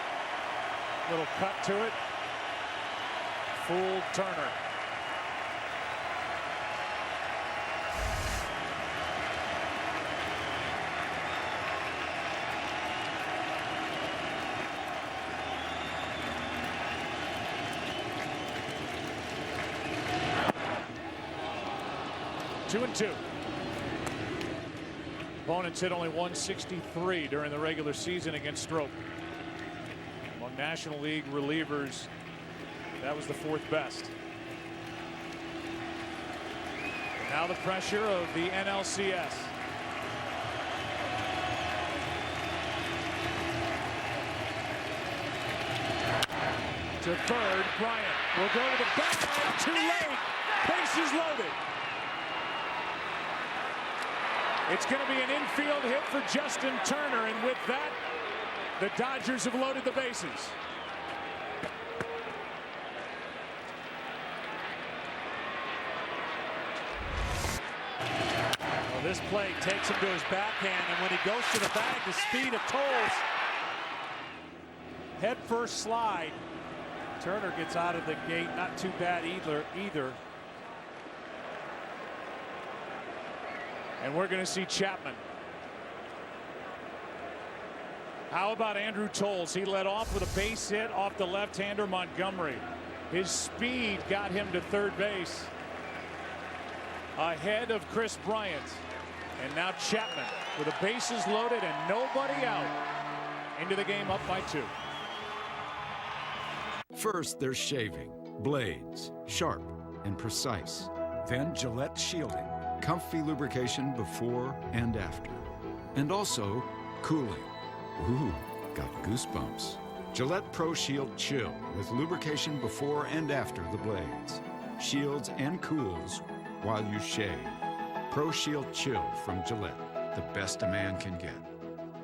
Little cut to it. Fooled Turner. Two and 2. Opponents hit only 163 during the regular season against Strop. Among National League relievers, that was the 4th best. And now the pressure of the NLCS. To third, Bryant will go to the bag. Too late. Bases loaded. It's going to be an infield hit for Justin Turner, and with that, the Dodgers have loaded the bases. Well, this play takes him to his backhand, and when he goes to the bag, the speed of Tolles. Head first slide. Turner gets out of the gate, not too bad either. And we're going to see Chapman. How about Andrew Tolles? He led off with a base hit off the left-hander Montgomery. His speed got him to third base, ahead of Chris Bryant. And now Chapman with the bases loaded and nobody out, into the game up by 2. First, there's shaving, blades, sharp and precise. Then Gillette shielding, comfy lubrication before and after. And also, cooling. Ooh, got goosebumps. Gillette Pro Shield Chill with lubrication before and after the blades. Shields and cools while you shave. Pro Shield Chill from Gillette, the best a man can get.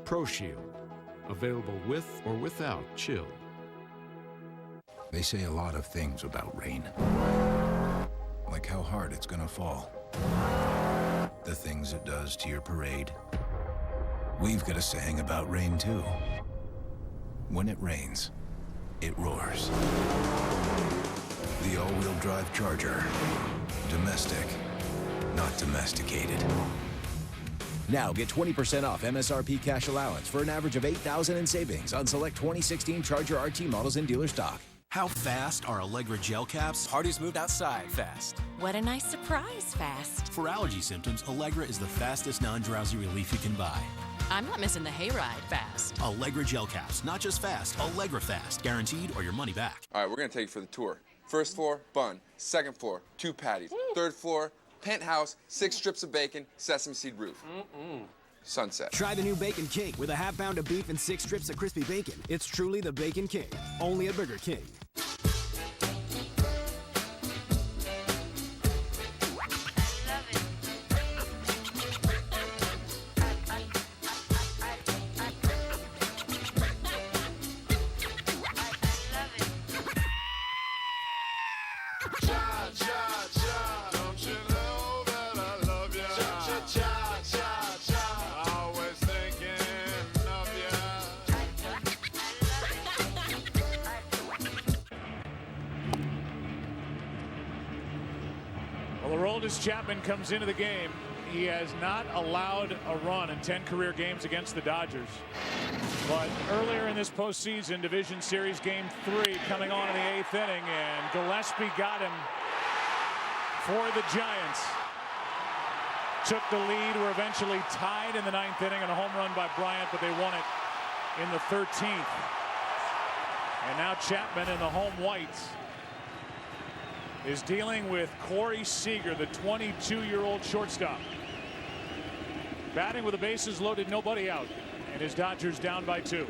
Pro Shield, available with or without chill. They say a lot of things about rain. Like how hard it's gonna fall. The things it does to your parade. We've got a saying about rain too. When it rains, it roars. The all-wheel drive Charger. Domestic, not domesticated. Now get 20% off MSRP cash allowance for an average of $8,000 in savings on select 2016 Charger RT models in dealer stock. How fast are Allegra gel caps? Party's moved outside fast. What a nice surprise, fast. For allergy symptoms, Allegra is the fastest non-drowsy relief you can buy. I'm not missing the hayride, fast. Allegra gel caps, not just fast, Allegra fast, guaranteed or your money back. All right, we're gonna take you for the tour. First floor, bun. Second floor, 2 patties. Third floor, penthouse, 6 strips of bacon, sesame seed roof. Sunset. Try the new Bacon King with a half pound of beef and 6 strips of crispy bacon. It's truly the Bacon King, only at Burger King. Chapman comes into the game. He has not allowed a run in 10 career games against the Dodgers. But earlier in this postseason Division Series Game 3 coming on in the 8th inning, and Gillespie got him for the Giants. Took the lead, were eventually tied in the 9th inning and a home run by Bryant, but they won it in the 13th. And now Chapman in the home whites is dealing with Corey Seager, the 22-year-old shortstop. Batting with the bases loaded, nobody out, and his Dodgers down by 2.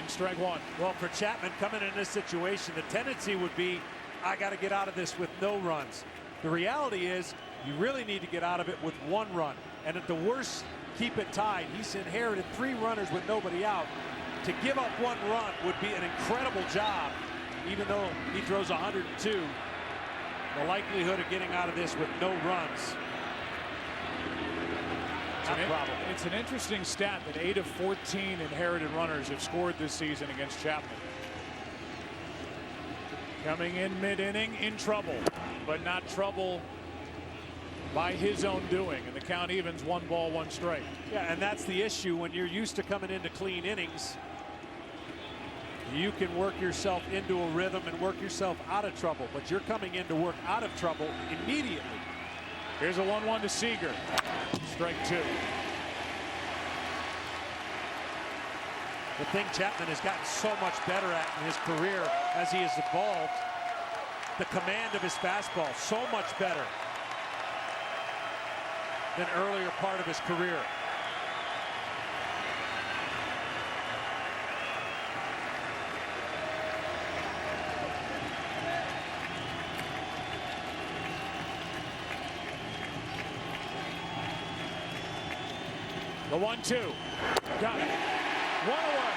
Strike 1. Well, for Chapman coming in this situation, the tendency would be, I got to get out of this with no runs. The reality is, you really need to get out of it with 1 run. And at the worst, keep it tied. He's inherited 3 runners with nobody out. To give up 1 run would be an incredible job, even though he throws 102. The likelihood of getting out of this with no runs, it's an interesting stat that 8 of 14 inherited runners have scored this season against Chapman. Coming in mid-inning, in trouble, but not trouble by his own doing, and the count evens 1 ball, 1 strike. Yeah, and that's the issue when you're used to coming into clean innings. You can work yourself into a rhythm and work yourself out of trouble, but you're coming in to work out of trouble immediately. Here's a 1-1 to Seager. Strike 2. The thing Chapman has gotten so much better at in his career as he has evolved, the command of his fastball, so much better. than earlier part of his career. The 1-2. Got it. One away.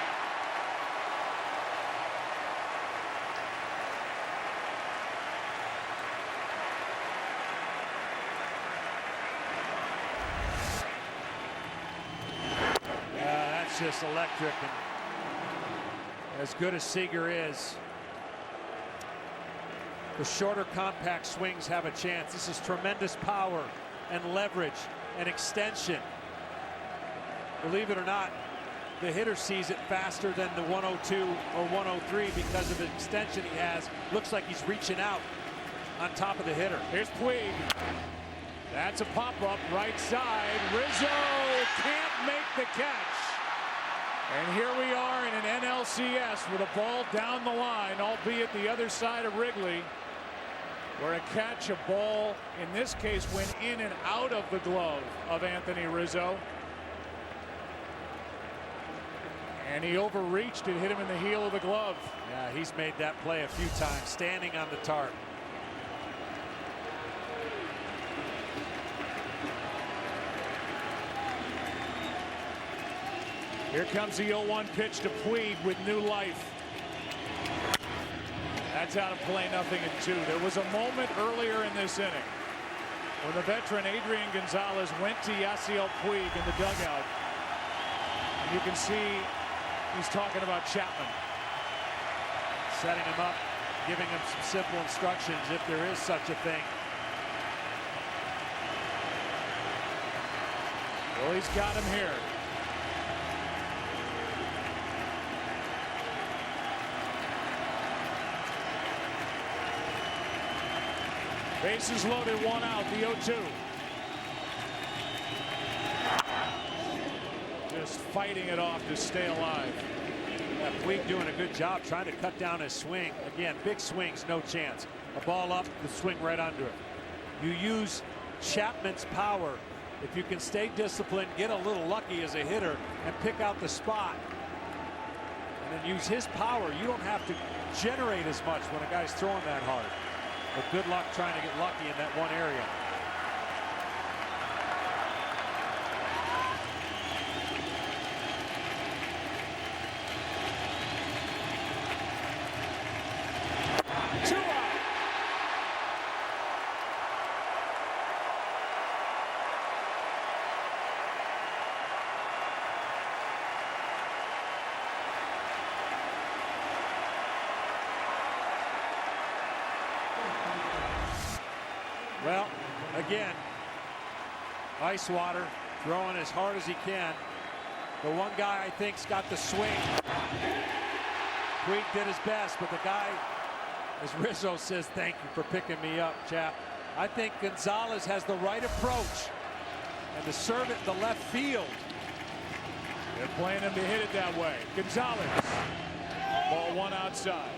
That's just electric. And as good as Seager is, the shorter compact swings have a chance. This is tremendous power and leverage and extension. Believe it or not, the hitter sees it faster than the 102 or 103 because of the extension he has. Looks like he's reaching out on top of the hitter. Here's Puig. That's a pop-up right side. Rizzo can't make the catch. And here we are in an NLCS with a ball down the line, albeit the other side of Wrigley, where a catch, a ball, in this case, went in and out of the glove of Anthony Rizzo. And he overreached and hit him in the heel of the glove. Yeah, he's made that play a few times, standing on the tarp. Here comes the 0-1 pitch to Puig with new life. That's out of play, 0-2. There was a moment earlier in this inning when the veteran Adrian Gonzalez went to Yasiel Puig in the dugout. And you can see he's talking about Chapman. Setting him up, giving him some simple instructions if there is such a thing. Well, he's got him here. Bases loaded, one out, the 0-2. Just fighting it off to stay alive. Yeah, Puig doing a good job trying to cut down his swing. Again, big swings, no chance. A ball up, the swing right under it. You use Chapman's power. If you can stay disciplined, get a little lucky as a hitter, and pick out the spot, and then use his power, you don't have to generate as much when a guy's throwing that hard. But good luck trying to get lucky in that one area. Well, again, ice water, throwing as hard as he can. The one guy I think's got the swing. Puig did his best, but the guy, as Rizzo says, thank you for picking me up, chap. I think Gonzalez has the right approach, and to serve it to left field. They're playing him to hit it that way. Gonzalez, ball one outside.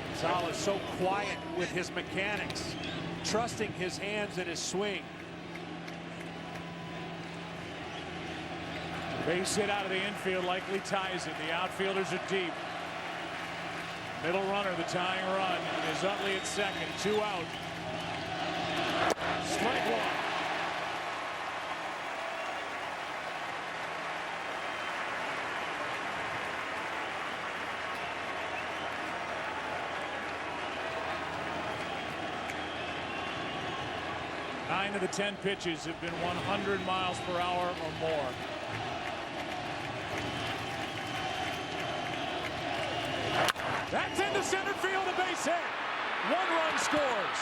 Gonzalez so quiet with his mechanics, trusting his hands and his swing. Base hit out of the infield likely ties it. The outfielders are deep. Middle runner, the tying run, is Utley at second. 2 out. Strike one. Nine of the 10 pitches have been 100 miles per hour or more. That's into center field, a base hit. 1 run scores.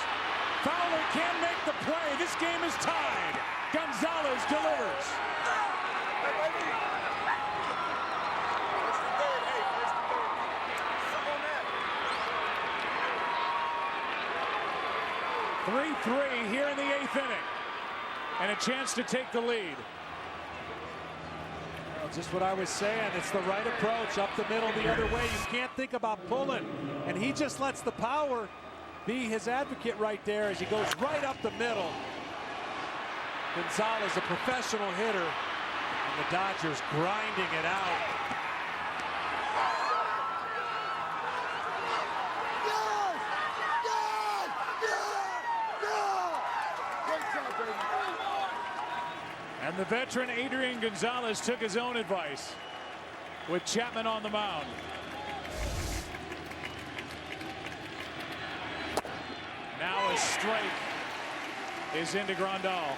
Fowler can make the play. This game is tied. Gonzalez delivers. Three here in the 8th inning, and a chance to take the lead. Well, just what I was saying, it's the right approach, up the middle the other way. You can't think about pulling, and he just lets the power be his advocate right there as he goes right up the middle. Gonzalez, a professional hitter, and the Dodgers grinding it out. And the veteran Adrian Gonzalez took his own advice with Chapman on the mound. Now a strike is into Grandal.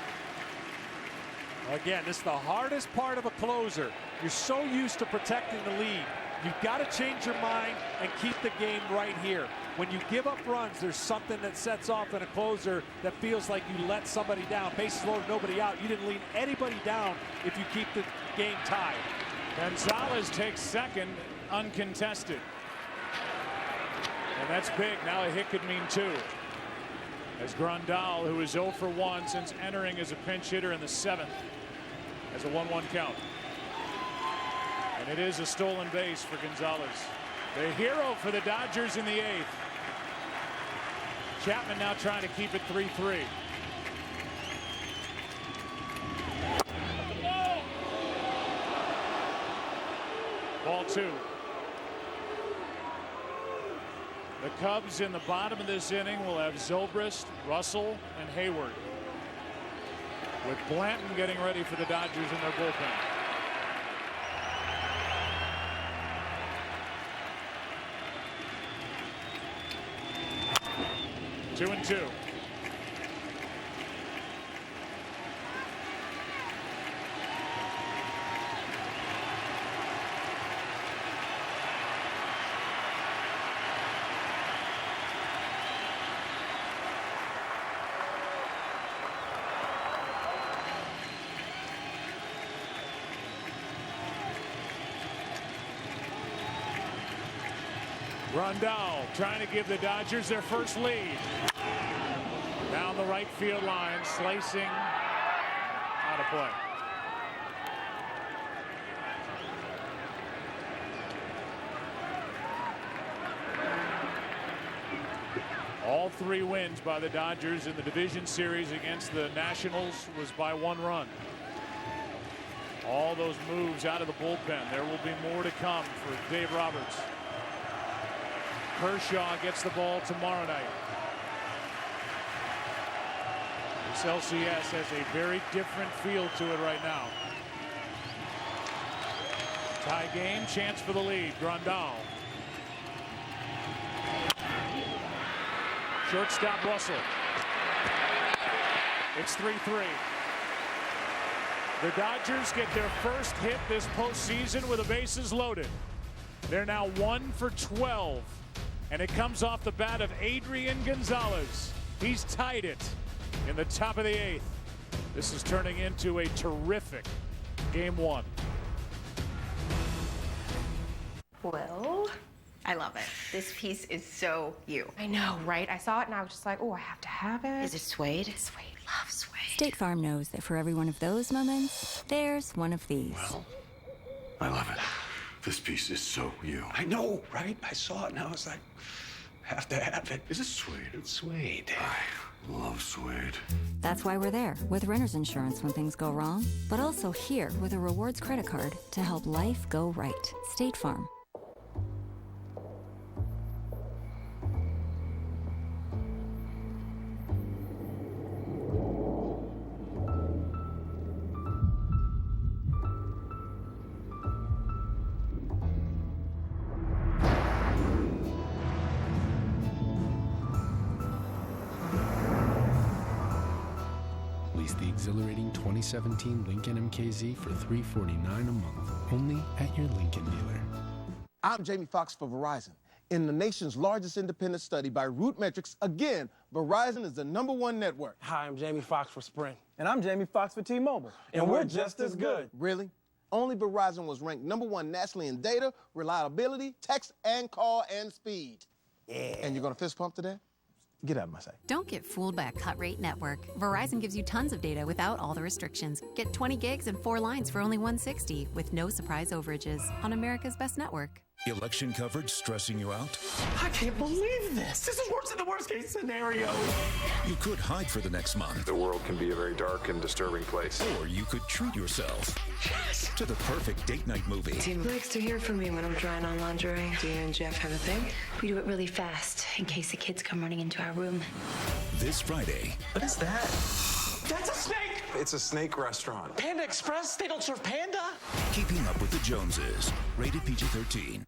Again, this is the hardest part of a closer. You're so used to protecting the lead. You've got to change your mind and keep the game right here. When you give up runs, there's something that sets off in a closer that feels like you let somebody down. Bases loaded, nobody out. You didn't leave anybody down if you keep the game tied. Gonzalez takes second, uncontested. And that's big. Now a hit could mean 2. As Grandal, who is 0 for 1 since entering as a pinch hitter in the 7th, has a 1-1 count. And it is a stolen base for Gonzalez. The hero for the Dodgers in the 8th. Chapman now trying to keep it 3-3. Ball 2. The Cubs in the bottom of this inning will have Zobrist, Russell, and Hayward, with Blanton getting ready for the Dodgers in their bullpen. Two and 2. Grandal trying to give the Dodgers their first lead. Down the right field line, slicing out of play. All 3 wins by the Dodgers in the division series against the Nationals was by 1 run. All those moves out of the bullpen. There will be more to come for Dave Roberts. Kershaw gets the ball tomorrow night. This LCS has a very different feel to it right now. Tie game, chance for the lead. Grandal. Shortstop Russell. It's 3-3. The Dodgers get their first hit this postseason with the bases loaded. They're now 1 for 12. And it comes off the bat of Adrian Gonzalez. He's tied it in the top of the 8th. This is turning into a terrific game 1. Well, I love it. This piece is so you. I know, right? I saw it and I was just like, oh, I have to have it. Is it suede? It's suede. Love suede. State Farm knows that for every one of those moments, there's one of these. Well, I love it. This piece is so you. I know, right? I saw it and I was like, have to have it. Is it suede? It's suede. I love suede. That's why we're there with renter's insurance when things go wrong, but also here with a rewards credit card to help life go right. State Farm. Lease the exhilarating 2017 Lincoln MKZ for $349 a month, only at your Lincoln dealer. I'm Jamie Foxx for Verizon. In the nation's largest independent study by Root Metrics, again, Verizon is the #1 network. Hi, I'm Jamie Foxx for Sprint. And I'm Jamie Foxx for T-Mobile. And we're just as good. Really? Only Verizon was ranked #1 nationally in data, reliability, text and call, and speed. Yeah. And you're gonna fist pump today? Get out of my sight. Don't get fooled by a cut-rate network. Verizon gives you tons of data without all the restrictions. Get 20 gigs and 4 lines for only $160 with no surprise overages on America's best network. Election coverage stressing you out? I can't believe this. This is worse than the worst case scenario. You could hide for the next month. The world can be a very dark and disturbing place. Or you could treat yourself to the perfect date night movie. Tim likes to hear from me when I'm trying on lingerie. Do you and Jeff have a thing? We do it really fast in case the kids come running into our room. This Friday. What is that? That's a snake! It's a snake restaurant. Panda Express? They don't serve panda? Keeping Up with the Joneses. Rated PG-13.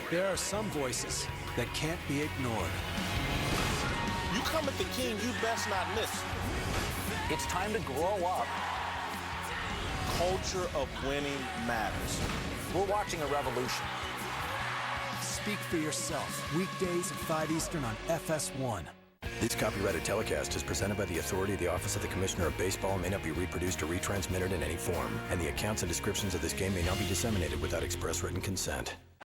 There are some voices that can't be ignored. You come at the king, you best not listen. It's time to grow up. Culture of winning matters. We're watching a revolution. Speak for yourself. Weekdays at 5 Eastern on FS1. This copyrighted telecast is presented by the authority of the Office of the Commissioner of Baseball and may not be reproduced or retransmitted in any form. And the accounts and descriptions of this game may not be disseminated without express written consent.